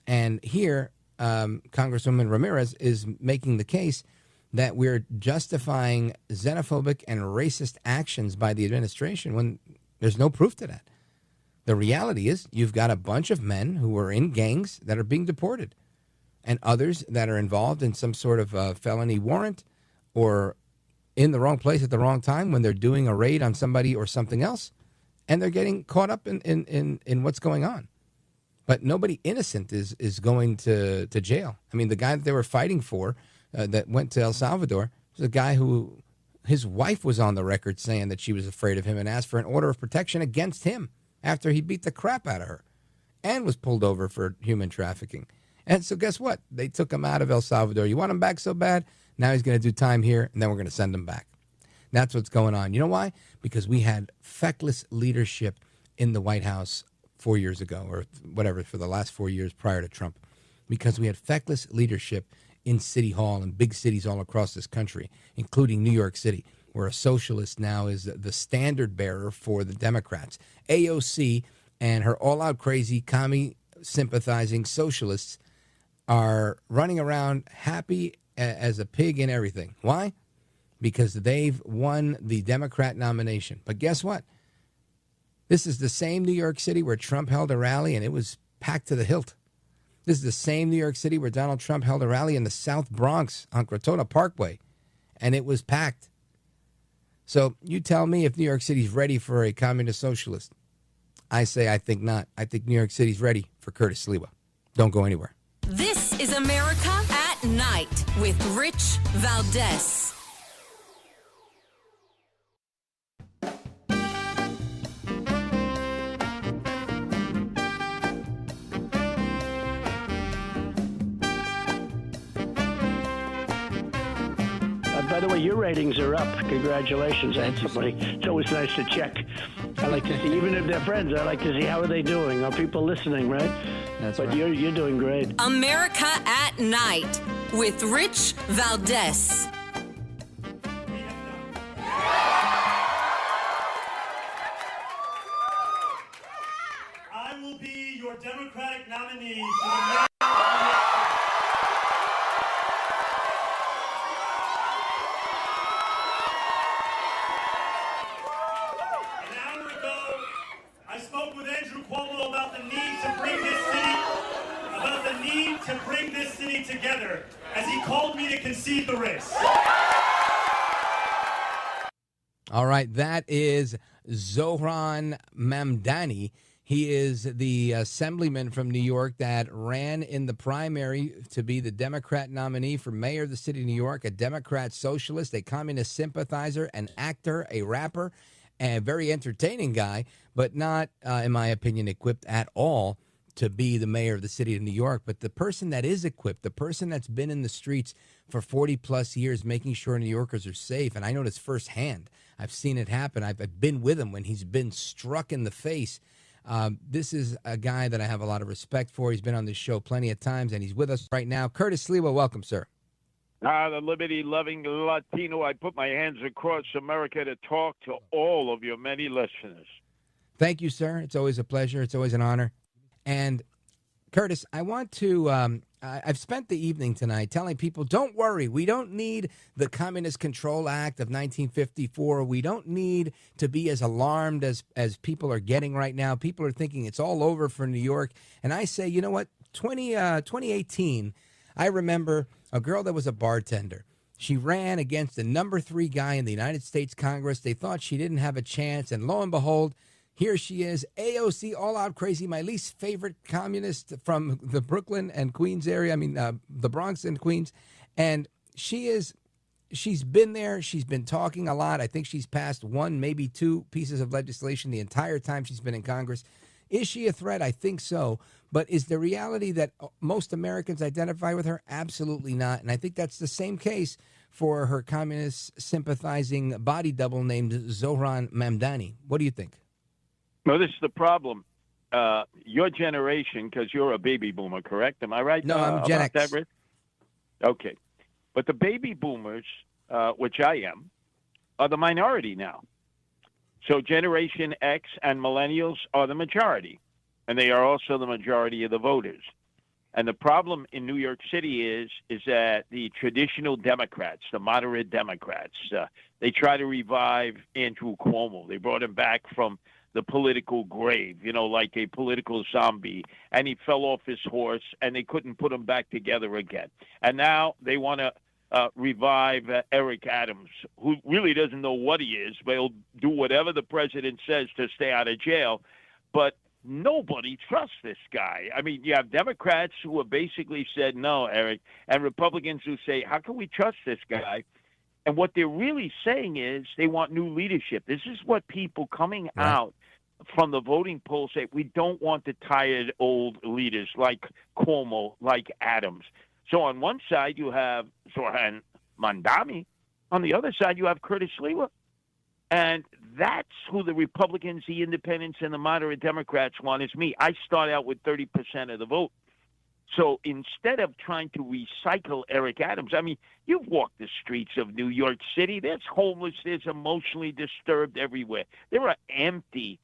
And here, Congresswoman Ramirez is making the case that we're justifying xenophobic and racist actions by the administration when there's no proof to that. The reality is you've got a bunch of men who are in gangs that are being deported and others that are involved in some sort of felony warrant or in the wrong place at the wrong time when they're doing a raid on somebody or something else, and they're getting caught up in what's going on. But nobody innocent is going to jail. I mean, the guy that they were fighting for that went to El Salvador was a guy who his wife was on the record saying that she was afraid of him and asked for an order of protection against him after he beat the crap out of her and was pulled over for human trafficking. And so guess what? They took him out of El Salvador. You want him back so bad? Now he's going to do time here, and then we're going to send him back. That's what's going on. You know why? Because we had feckless leadership in the White House 4 years ago, or whatever, for the last 4 years prior to Trump. Because we had feckless leadership in City Hall and big cities all across this country, including New York City, where a socialist now is the standard bearer for the Democrats. AOC and her all-out crazy, commie sympathizing socialists are running around happy as a pig in everything. Why? Because they've won the Democrat nomination. But guess what? This is the same New York City where Trump held a rally and it was packed to the hilt. This is the same New York City where Donald Trump held a rally in the South Bronx on Crotona Parkway, and it was packed. So you tell me if New York City's ready for a communist socialist. I say I think not. I think New York City's ready for Curtis Sliwa. Don't go anywhere. This is America at Night with Rich Valdez. By the way, your ratings are up. Congratulations, everybody. It's always nice to check. I like to see, even if they're friends, I like to see how are they doing. Are people listening, right? That's but right. You're doing great. America at Night with Rich Valdez. I will be your Democratic nominee for the mayor. An hour ago, I spoke with Andrew Cuomo about the need to bring this city together, as he called me to concede the race. All right, that is Zohran Mamdani. He is the assemblyman from New York that ran in the primary to be the Democrat nominee for mayor of the city of New York, a Democrat socialist, a communist sympathizer, an actor, a rapper, and a very entertaining guy, but not, in my opinion, equipped at all to be the mayor of the city of New York. But the person that is equipped, the person that's been in the streets for 40 plus years, making sure New Yorkers are safe, and I know this firsthand. I've seen it happen. I've been with him when he's been struck in the face. This is a guy that I have a lot of respect for. He's been on this show plenty of times, and he's with us right now. Curtis Sliwa, welcome, sir. The liberty-loving Latino, I put my hands across America to talk to all of your many listeners. Thank you, sir. It's always a pleasure. It's always an honor. And, Curtis, I want to I've spent the evening tonight telling people, don't worry, we don't need the Communist Control Act of 1954. We don't need to be as alarmed as people are getting right now. People are thinking it's all over for New York. And I say, you know what, 2018, I remember a girl that was a bartender. She ran against the number 3 guy in the United States Congress. They thought she didn't have a chance. And lo and behold, here she is, AOC, all out crazy, my least favorite communist from the Brooklyn and Queens area. I mean, the Bronx and Queens. And she's been there. She's been talking a lot. I think she's passed 1, maybe 2 pieces of legislation the entire time she's been in Congress. Is she a threat? I think so. But is the reality that most Americans identify with her? Absolutely not. And I think that's the same case for her communist sympathizing body double named Zohran Mamdani. What do you think? Well, this is the problem. Your generation, because you're a baby boomer, correct? Am I right? No, I'm Gen X. That, Rich? Okay. But the baby boomers, which I am, are the minority now. So Generation X and millennials are the majority, and they are also the majority of the voters. And the problem in New York City is that the traditional Democrats, the moderate Democrats, they try to revive Andrew Cuomo. They brought him back from the political grave, like a political zombie, and he fell off his horse, and they couldn't put him back together again. And now they want to revive Eric Adams, who really doesn't know what he is, but he'll do whatever the president says to stay out of jail. But nobody trusts this guy. I mean, you have Democrats who have basically said no, Eric, and Republicans who say, how can we trust this guy? And what they're really saying is they want new leadership. This is what people coming out from the voting polls say. We don't want the tired old leaders like Cuomo, like Adams. So on one side you have Zohran Mamdani. On the other side you have Curtis Sliwa. And that's who the Republicans, the independents, and the moderate Democrats want is me. I start out with 30% of the vote. So instead of trying to recycle Eric Adams, I mean, you've walked the streets of New York City. There's homeless. There's emotionally disturbed everywhere. There are empty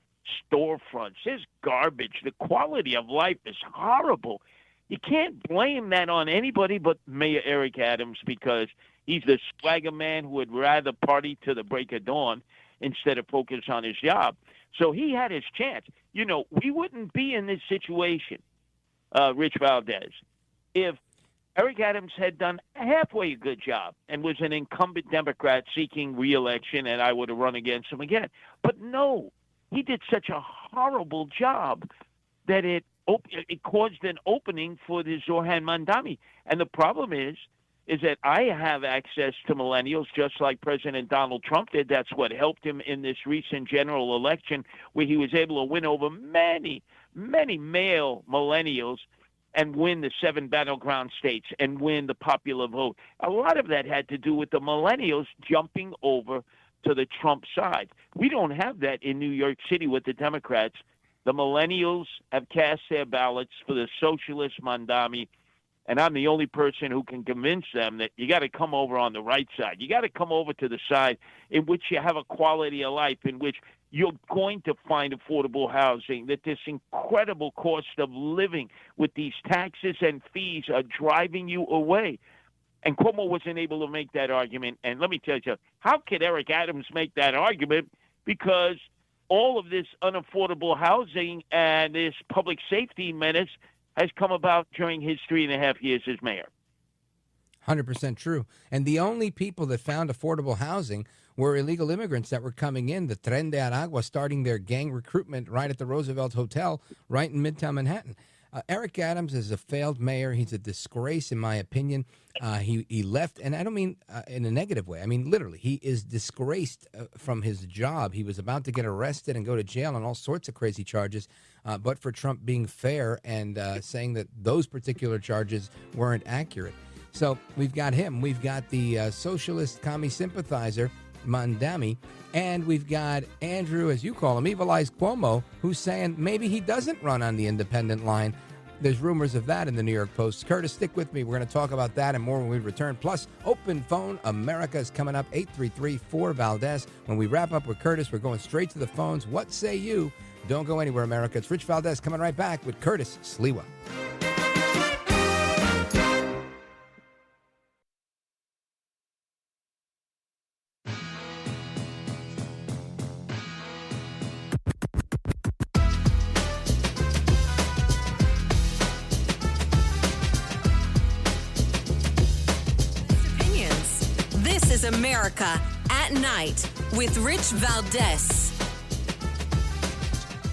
storefronts. There's garbage. The quality of life is horrible. You can't blame that on anybody but Mayor Eric Adams, because he's the swagger man who would rather party to the break of dawn instead of focus on his job. So he had his chance. You know, we wouldn't be in this situation, Rich Valdez, if Eric Adams had done a halfway good job and was an incumbent Democrat seeking re-election, and I would have run against him again. But no, he did such a horrible job that it caused an opening for the Zohran Mamdani. And the problem is that I have access to millennials just like President Donald Trump did. That's what helped him in this recent general election, where he was able to win over many male millennials and win the 7 battleground states and win the popular vote. A lot of that had to do with the millennials jumping over to the Trump side. We don't have that in New York City with the Democrats. The millennials have cast their ballots for the socialist Mamdani, and I'm the only person who can convince them that you got to come over on the right side. You got to come over to the side in which you have a quality of life, in which you're going to find affordable housing, that this incredible cost of living with these taxes and fees are driving you away. And Cuomo wasn't able to make that argument. And let me tell you, how could Eric Adams make that argument? Because all of this unaffordable housing and this public safety menace has come about during his 3.5 years as mayor. 100% true. And the only people that found affordable housing were illegal immigrants that were coming in, the Tren de Aragua, starting their gang recruitment right at the Roosevelt Hotel right in Midtown Manhattan. Eric Adams is a failed mayor. He's a disgrace, in my opinion. He left, and I don't mean in a negative way. I mean, literally, he is disgraced from his job. He was about to get arrested and go to jail on all sorts of crazy charges, but for Trump being fair and saying that those particular charges weren't accurate. So we've got him. We've got the socialist commie sympathizer, Mamdani, and we've got Andrew, as you call him, Evil Eyes Cuomo, who's saying maybe he doesn't run on the independent line. There's rumors of that in the New York Post. Curtis, stick with me. We're going to talk about that and more when we return. Plus, Open Phone America is coming up, 833-4-VALDEZ. When we wrap up with Curtis, we're going straight to the phones. What say you? Don't go anywhere, America. It's Rich Valdez coming right back with Curtis Sliwa. This is America at Night with Rich Valdez.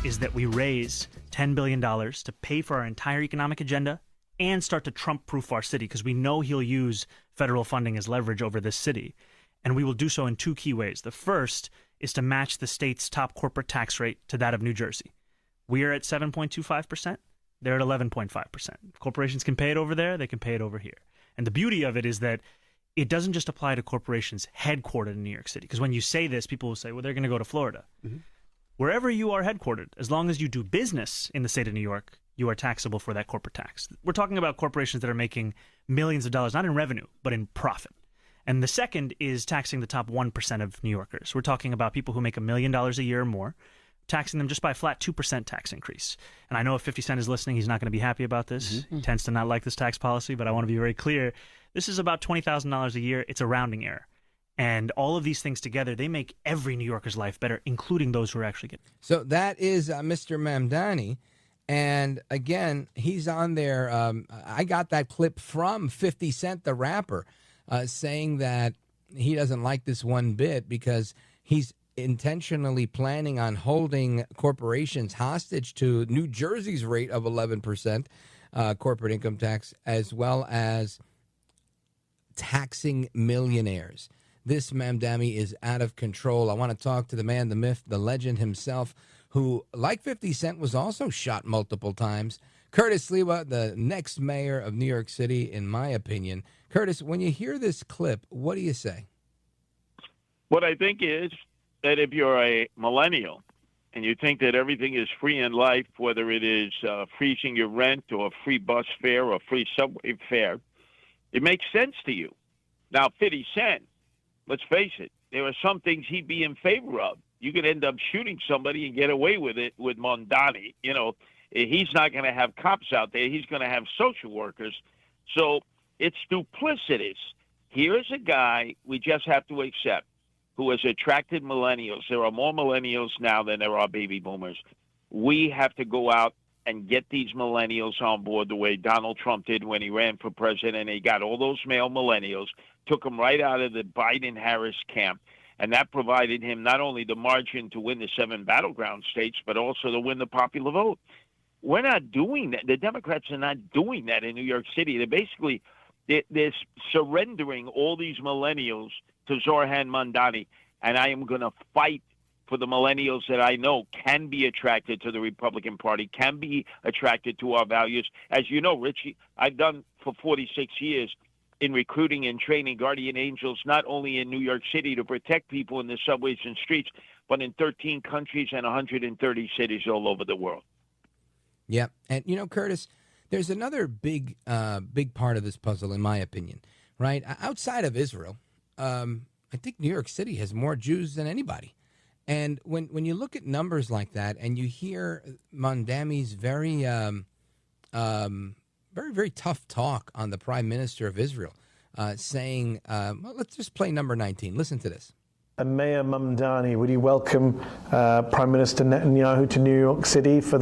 Is that we raise $10 billion to pay for our entire economic agenda and start to Trump-proof our city, because we know he'll use federal funding as leverage over this city. And we will do so in two key ways. The first is to match the state's top corporate tax rate to that of New Jersey. We are at 7.25%. They're at 11.5%. Corporations can pay it over there. They can pay it over here. And the beauty of it is that it doesn't just apply to corporations headquartered in New York City. Because when you say this, people will say, well, they're going to go to Florida. Mm-hmm. Wherever you are headquartered, as long as you do business in the state of New York, you are taxable for that corporate tax. We're talking about corporations that are making millions of dollars, not in revenue, but in profit. And the second is taxing the top 1% of New Yorkers. We're talking about people who make $1 million a year or more, taxing them just by a flat 2% tax increase. And I know if 50 Cent is listening, he's not going to be happy about this. Mm-hmm. He tends to not like this tax policy, but I want to be very clear. This is about $20,000 a year. It's a rounding error. And all of these things together, they make every New Yorker's life better, including those who are actually getting. So that is Mr. Mamdani. And again, he's on there. I got that clip from 50 Cent, the rapper, saying that he doesn't like this one bit because he's intentionally planning on holding corporations hostage to New Jersey's rate of 11% corporate income tax, as well as taxing millionaires. This Mamdani is out of control. I want to talk to the man, the myth, the legend himself, who, like 50 Cent, was also shot multiple times. Curtis Sliwa, the next mayor of New York City, in my opinion. Curtis, when you hear this clip, what do you say? What I think is that if you're a millennial and you think that everything is free in life, whether it is freezing your rent or free bus fare or free subway fare, it makes sense to you. Now, 50 Cent, let's face it, there are some things he'd be in favor of. You could end up shooting somebody and get away with it with Mamdani. You know, he's not going to have cops out there. He's going to have social workers. So it's duplicitous. Here's a guy we just have to accept who has attracted millennials. There are more millennials now than there are baby boomers. We have to go out and get these millennials on board the way Donald Trump did when he ran for president. He got all those male millennials, took them right out of the Biden-Harris camp, and that provided him not only the margin to win the 7 battleground states, but also to win the popular vote. We're not doing that. The Democrats are not doing that in New York City. They're surrendering all these millennials to Zohran Mamdani, and I am going to fight for the millennials that I know can be attracted to the Republican Party, can be attracted to our values. As you know, Richie, I've done for 46 years in recruiting and training Guardian Angels, not only in New York City to protect people in the subways and streets, but in 13 countries and 130 cities all over the world. Yeah. And, you know, Curtis, there's another big part of this puzzle, in my opinion, right? Outside of Israel, I think New York City has more Jews than anybody. And when you look at numbers like that and you hear Mamdani's very, very tough talk on the Prime Minister of Israel, saying, well, let's just play number 19. Listen to this. Mayor Mamdani, would you welcome Prime Minister Netanyahu to New York City for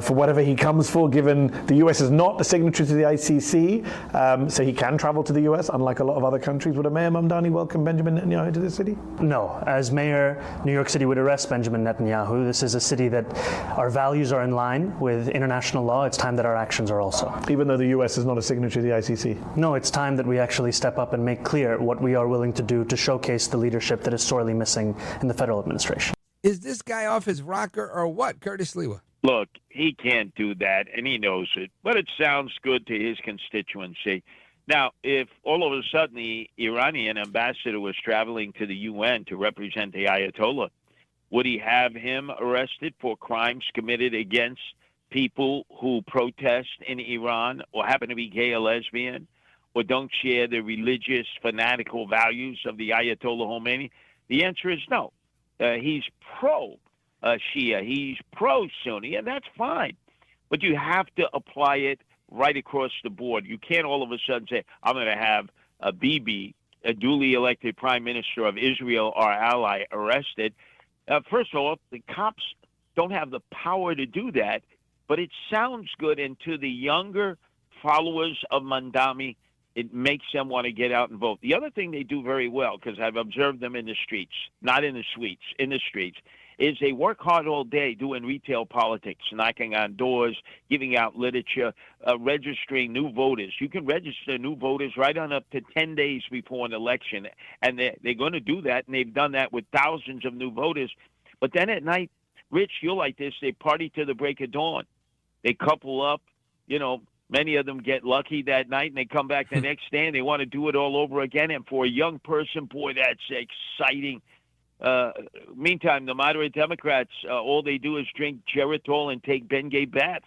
whatever he comes for, given the U.S. is not a signatory to the ICC, so he can travel to the U.S., unlike a lot of other countries. Would a Mayor Mamdani welcome Benjamin Netanyahu to the city? No. As mayor, New York City would arrest Benjamin Netanyahu. This is a city that our values are in line with international law. It's time that our actions are also. Even though the U.S. is not a signatory to the ICC? No, it's time that we actually step up and make clear what we are willing to do to showcase the leadership that is sorely missing in the federal administration. Is this guy off his rocker or what, Curtis Sliwa? Look, he can't do that, and he knows it, but it sounds good to his constituency. Now, if all of a sudden the Iranian ambassador was traveling to the UN to represent the Ayatollah, would he have him arrested for crimes committed against people who protest in Iran or happen to be gay or lesbian or don't share the religious fanatical values of the Ayatollah Khomeini? The answer is no. He's pro-Shia. He's pro-Sunni, and that's fine. But you have to apply it right across the board. You can't all of a sudden say, I'm going to have a Bibi, a duly elected prime minister of Israel, our ally, arrested. First of all, the cops don't have the power to do that, but it sounds good. And to the younger followers of Mamdani, it makes them want to get out and vote. The other thing they do very well, because I've observed them in the streets, not in the suites, in the streets, is they work hard all day doing retail politics, knocking on doors, giving out literature, registering new voters. You can register new voters right on up to 10 days before an election, and they're going to do that, and they've done that with thousands of new voters. But then at night, Rich, you're like this, they party to the break of dawn. They couple up, you know, many of them get lucky that night, and they come back the next day, and they want to do it all over again. And for a young person, boy, that's exciting. Meantime, the moderate Democrats, all they do is drink Geritol and take Bengay baths.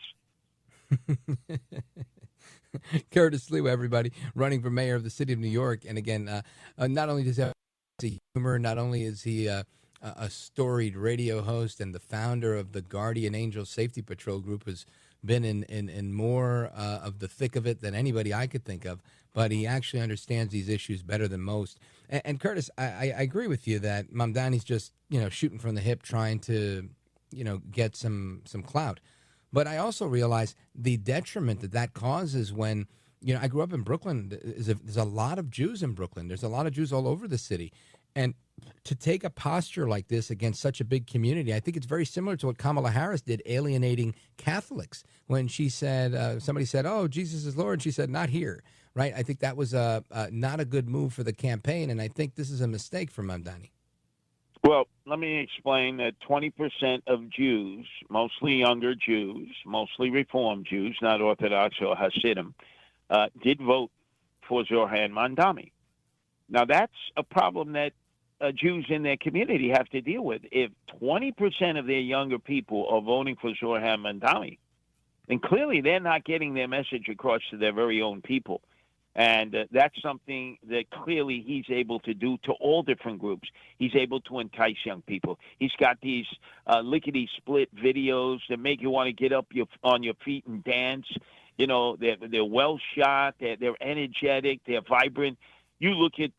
Curtis Sliwa, everybody, running for mayor of the city of New York. And again, not only does he have humor, not only is he a storied radio host and the founder of the Guardian Angels Safety Patrol Group, who's been in more of the thick of it than anybody I could think of, but he actually understands these issues better than most. And Curtis, I agree with you that Mamdani's just, shooting from the hip, trying to, get some clout. But I also realize the detriment that causes when, I grew up in Brooklyn. There's a lot of Jews in Brooklyn. There's a lot of Jews all over the city. And to take a posture like this against such a big community, I think it's very similar to what Kamala Harris did, alienating Catholics when she said, somebody said, oh, Jesus is Lord. And she said, not here, right? I think that was not a good move for the campaign, and I think this is a mistake for Mamdani. Well, let me explain that 20% of Jews, mostly younger Jews, mostly Reform Jews, not Orthodox or Hasidim, did vote for Zohran Mamdani. Now, that's a problem that Jews in their community have to deal with. If 20% of their younger people are voting for Zohran Mamdani, then clearly they're not getting their message across to their very own people. And that's something that clearly he's able to do to all different groups. He's able to entice young people. He's got these lickety-split videos that make you want to get up on your feet and dance. You know, they're well shot, they're energetic, they're vibrant. You look at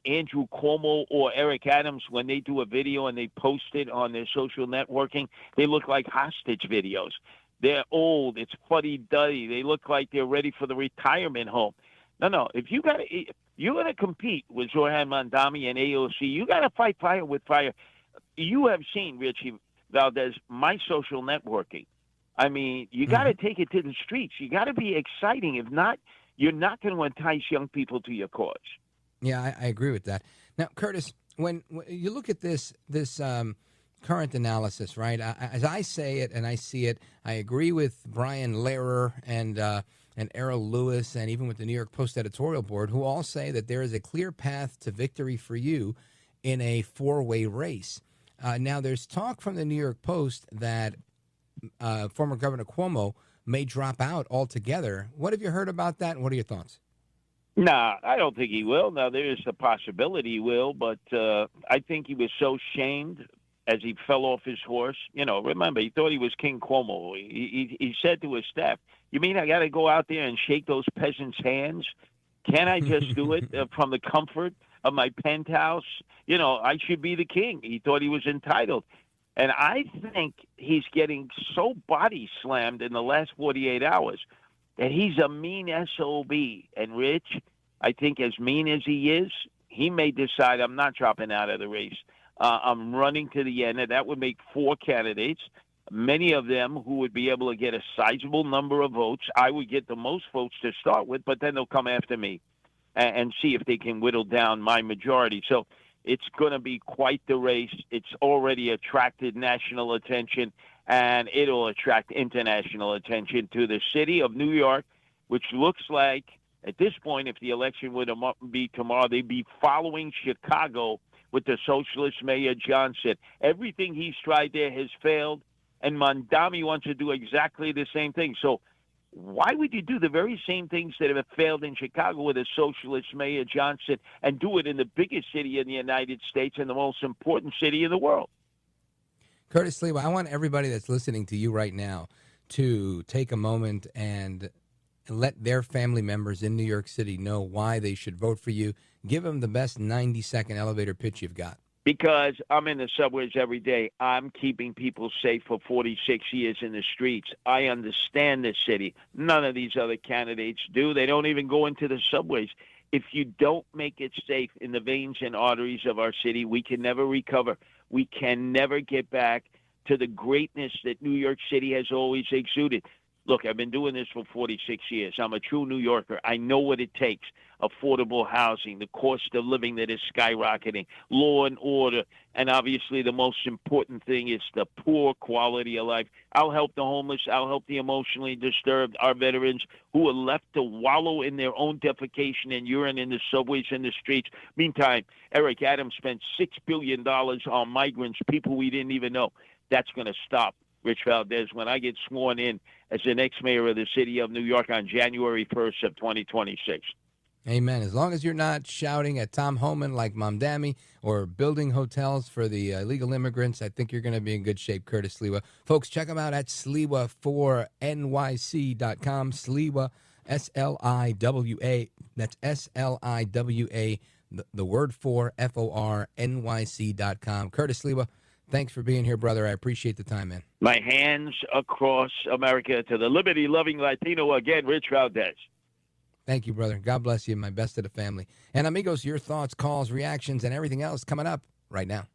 Andrew Cuomo or Eric Adams when they do a video and they post it on their social networking, they look like hostage videos. They're old. It's fuddy-duddy. They look like they're ready for the retirement home. No. If you're going to compete with Zohran Mamdani and AOC, you got to fight fire with fire. You have seen, Richie Valdez, my social networking. I mean, you got to take it to the streets. You got to be exciting. If not, you're not going to entice young people to your cause. Yeah, I agree with that. Now, Curtis, when you look at this current analysis, right? As I say it and I see it, I agree with Brian Lehrer and Errol Lewis, and even with the New York Post editorial board, who all say that there is a clear path to victory for you in a four-way race. Now, there's talk from the New York Post that former Governor Cuomo may drop out altogether. What have you heard about that, and what are your thoughts? Nah, I don't think he will. Now, there is a possibility he will, but I think he was so shamed as he fell off his horse. You know, remember, he thought he was King Cuomo. He said to his staff, "You mean I got to go out there and shake those peasants' hands? Can't I just do it from the comfort of my penthouse? You know, I should be the king." He thought he was entitled. And I think he's getting so body slammed in the last 48 hours that he's a mean SOB. And Rich, I think as mean as he is, he may decide, I'm not dropping out of the race. I'm running to the end, and that would make 4 candidates, many of them who would be able to get a sizable number of votes. I would get the most votes to start with, but then they'll come after me and see if they can whittle down my majority. So it's going to be quite the race. It's already attracted national attention, and it'll attract international attention to the city of New York, which looks like, at this point, if the election would be tomorrow, they'd be following Chicago with the socialist Mayor Johnson. Everything he's tried there has failed, and Mamdani wants to do exactly the same thing. So why would you do the very same things that have failed in Chicago with a socialist Mayor Johnson and do it in the biggest city in the United States and the most important city in the world? Curtis Sliwa, I want everybody that's listening to you right now to take a moment and let their family members in New York City know why they should vote for you. Give them the best 90-second elevator pitch you've got. Because I'm in the subways every day. I'm keeping people safe for 46 years in the streets. I understand this city. None of these other candidates do. They don't even go into the subways. If you don't make it safe in the veins and arteries of our city, we can never recover. We can never get back to the greatness that New York City has always exuded. Look, I've been doing this for 46 years. I'm a true New Yorker. I know what it takes. Affordable housing, the cost of living that is skyrocketing, law and order, and obviously the most important thing is the poor quality of life. I'll help the homeless. I'll help the emotionally disturbed, our veterans who are left to wallow in their own defecation and urine in the subways and the streets. Meantime, Eric Adams spent $6 billion on migrants, people we didn't even know. That's going to stop. Rich Valdez, when I get sworn in as the next mayor of the city of New York on January 1st of 2026. Amen. As long as you're not shouting at Tom Homan like Mamdani or building hotels for the illegal immigrants, I think you're going to be in good shape, Curtis Sliwa. Folks, check him out at Sliwa4NYC.com. Sliwa, S-L-I-W-A. That's S-L-I-W-A, the word for, F-O-R-N-Y-C.com. Curtis Sliwa, thanks for being here, brother. I appreciate the time, man. My hands across America to the liberty-loving Latino again, Rich Valdez. Thank you, brother. God bless you. My best to the family. And amigos, your thoughts, calls, reactions, and everything else coming up right now.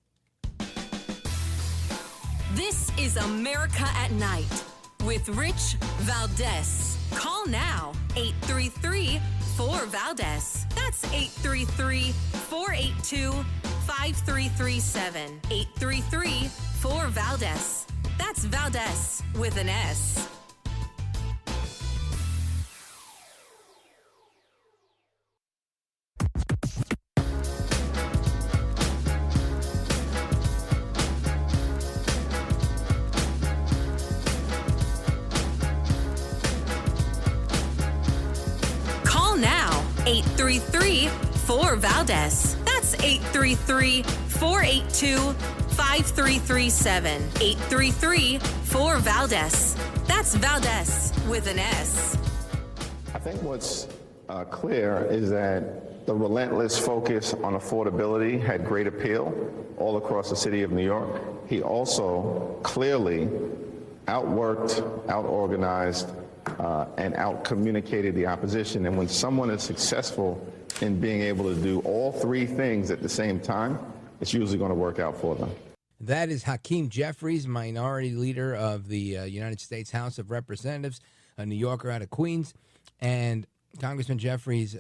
This is America at Night with Rich Valdez. Call now, 833-4-VALDEZ. That's 833-482-5337. 833-4-VALDEZ. That's Valdez with an S. now. 833-4-VALDEZ. That's 833-482-5337. 833-4-VALDEZ. That's Valdez with an S. I think what's clear is that the relentless focus on affordability had great appeal all across the city of New York. He also clearly outworked, outorganized, and outcommunicated the opposition. And when someone is successful in being able to do all three things at the same time, it's usually going to work out for them. That is Hakeem Jeffries, minority leader of the United States House of Representatives, a New Yorker out of Queens. And Congressman Jeffries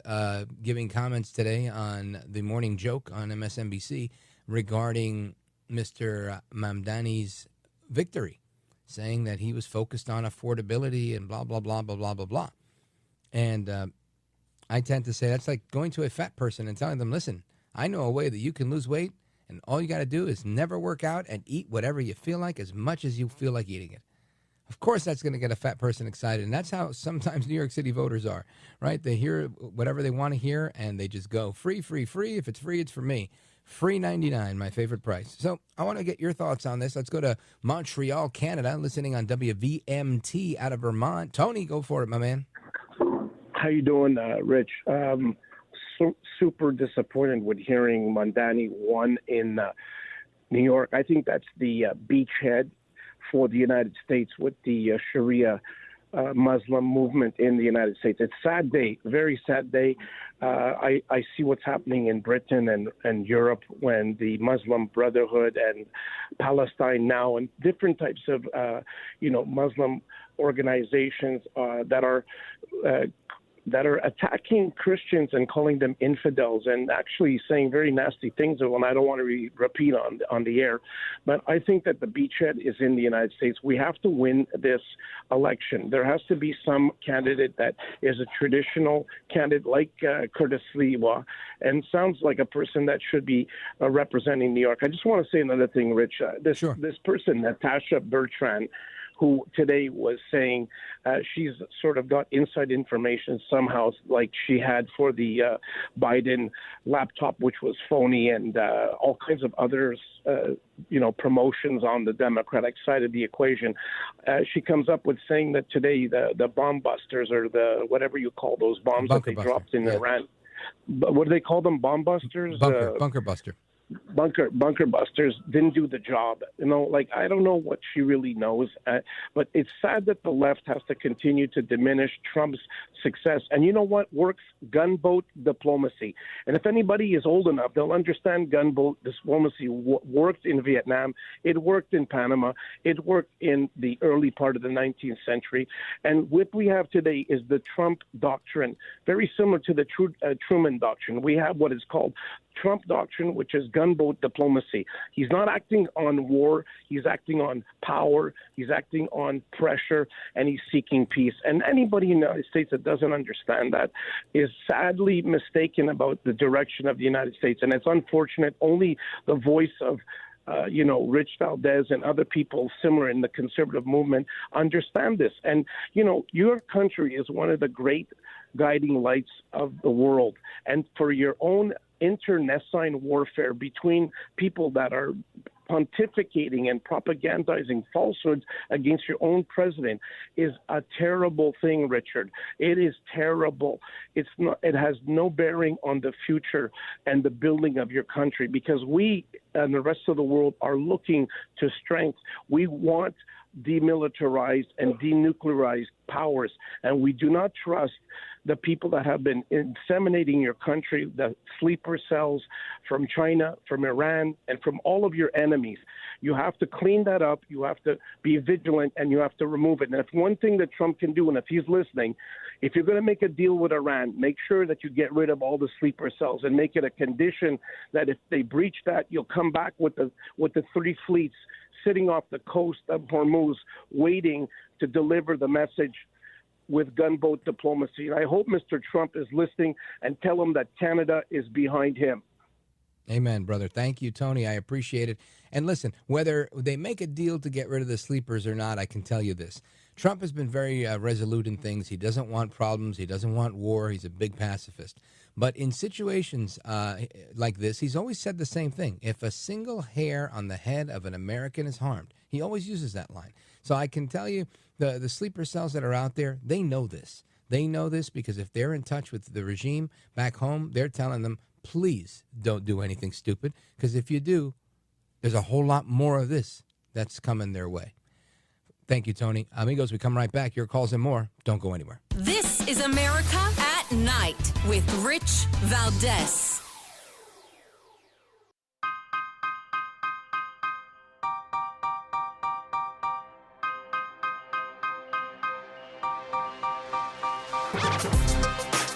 giving comments today on the Morning Joke on MSNBC regarding Mr. Mamdani's victory, saying that he was focused on affordability and blah, blah, blah, blah, blah, blah, blah. And I tend to say that's like going to a fat person and telling them, listen, I know a way that you can lose weight, and all you got to do is never work out and eat whatever you feel like as much as you feel like eating it. Of course, that's going to get a fat person excited, and that's how sometimes New York City voters are, right? They hear whatever they want to hear, and they just go, free, free, free. If it's free, it's for me. Free 99, my favorite price. So I want to get your thoughts on this. Let's go to Montreal, Canada, listening on WVMT out of Vermont. Tony, go for it, my man. How you doing, Rich? Super disappointed with hearing Mamdani won in New York. I think that's the beachhead for the United States with the Sharia Muslim movement in the United States. It's a sad day, very sad day. I see what's happening in Britain and Europe when the Muslim Brotherhood and Palestine now and different types of, Muslim organizations that are attacking Christians and calling them infidels and actually saying very nasty things, and I don't want to repeat on the air. But I think that the beachhead is in the United States. We have to win this election. There has to be some candidate that is a traditional candidate like Curtis Sliwa and sounds like a person that should be representing New York. I just want to say another thing, Rich. This person, Natasha Bertrand, who today was saying she's sort of got inside information somehow, like she had for the Biden laptop, which was phony, and all kinds of others, promotions on the Democratic side of the equation. She comes up with saying that today the bomb busters, or the whatever you call those bombs that they dropped in Iran, but what do they call them? Bomb busters? Bunker buster. Bunker busters didn't do the job. I don't know what she really knows, but it's sad that the left has to continue to diminish Trump's success. And you know what works? Gunboat diplomacy. And if anybody is old enough, they'll understand gunboat diplomacy worked in Vietnam. It worked in Panama. It worked in the early part of the 19th century. And what we have today is the Trump doctrine, very similar to the Truman doctrine. We have what is called Trump doctrine, which is gunboat diplomacy. He's not acting on war. He's acting on power. He's acting on pressure, and he's seeking peace. And anybody in the United States that doesn't understand that is sadly mistaken about the direction of the United States. And it's unfortunate. Only the voice of Rich Valdez and other people similar in the conservative movement understand this. And, your country is one of the great guiding lights of the world. And for your own internecine warfare between people that are pontificating and propagandizing falsehoods against your own president is a terrible thing, Richard. It is terrible. It has no bearing on the future and the building of your country, because we and the rest of the world are looking to strength. We want demilitarized and denuclearized powers, and we do not trust the people that have been inseminating your country, the sleeper cells from China, from Iran, and from all of your enemies. You have to clean that up. You have to be vigilant, and you have to remove it. And if one thing that Trump can do, and if he's listening, if you're going to make a deal with Iran, make sure that you get rid of all the sleeper cells and make it a condition that if they breach that, you'll come back with the 3 fleets sitting off the coast of Hormuz, waiting to deliver the message with gunboat diplomacy. And I hope Mr. Trump is listening and tell him that Canada is behind him. Amen, brother. Thank you, Tony. I appreciate it. And listen, whether they make a deal to get rid of the sleepers or not, I can tell you this. Trump has been very resolute in things. He doesn't want problems. He doesn't want war. He's a big pacifist. But in situations like this, he's always said the same thing. If a single hair on the head of an American is harmed, he always uses that line. So I can tell you, the sleeper cells that are out there, they know this. They know this because if they're in touch with the regime back home, they're telling them, please don't do anything stupid, because if you do, there's a whole lot more of this that's coming their way. Thank you, Tony. Amigos, we come right back. Your calls and more. Don't go anywhere. This is America at Night with Rich Valdez.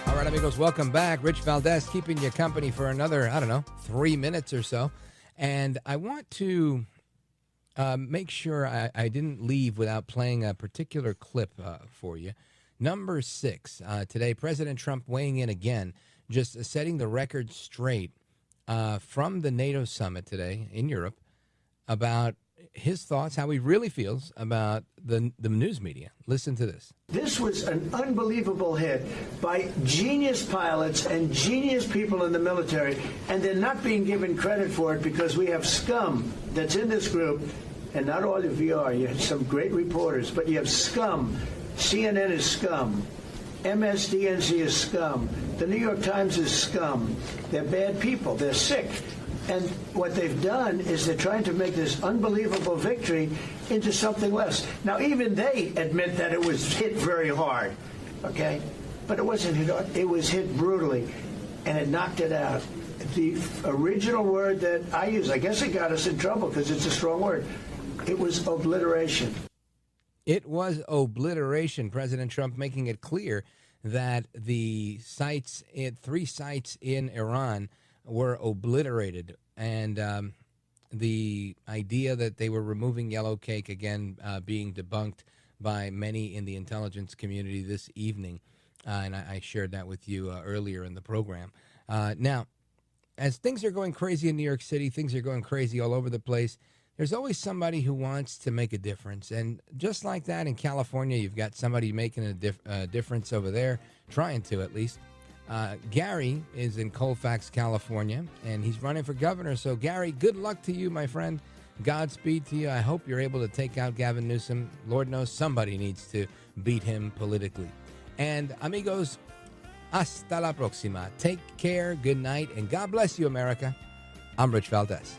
All right, amigos, welcome back. Rich Valdez keeping you company for another, 3 minutes or so. And I want to make sure I didn't leave without playing a particular clip for you. Number 6, today, President Trump weighing in again, just setting the record straight from the NATO summit today in Europe about his thoughts, how he really feels about the news media. Listen to this. This was an unbelievable hit by genius pilots and genius people in the military, and they're not being given credit for it because we have scum that's in this group, and not all of you are. You have some great reporters, but you have scum. CNN is scum. MSDNC is scum. The New York Times is scum. They're bad people. They're sick. And what they've done is they're trying to make this unbelievable victory into something less. Now, even they admit that it was hit very hard, okay? But it wasn't hit hard. It was hit brutally, and it knocked it out. The original word that I use, I guess it got us in trouble because it's a strong word. It was obliteration. It was obliteration. President Trump making it clear that the sites, 3 sites in Iran were obliterated, and the idea that they were removing yellow cake, again, being debunked by many in the intelligence community this evening, and I shared that with you earlier in the program. Now, as things are going crazy in New York City, things are going crazy all over the place, there's always somebody who wants to make a difference, and just like that in California, you've got somebody making a difference over there, trying to at least. Gary is in Colfax, California, and he's running for governor. So, Gary, good luck to you, my friend. Godspeed to you. I hope you're able to take out Gavin Newsom. Lord knows somebody needs to beat him politically. And, amigos, hasta la próxima. Take care, good night, and God bless you, America. I'm Rich Valdez.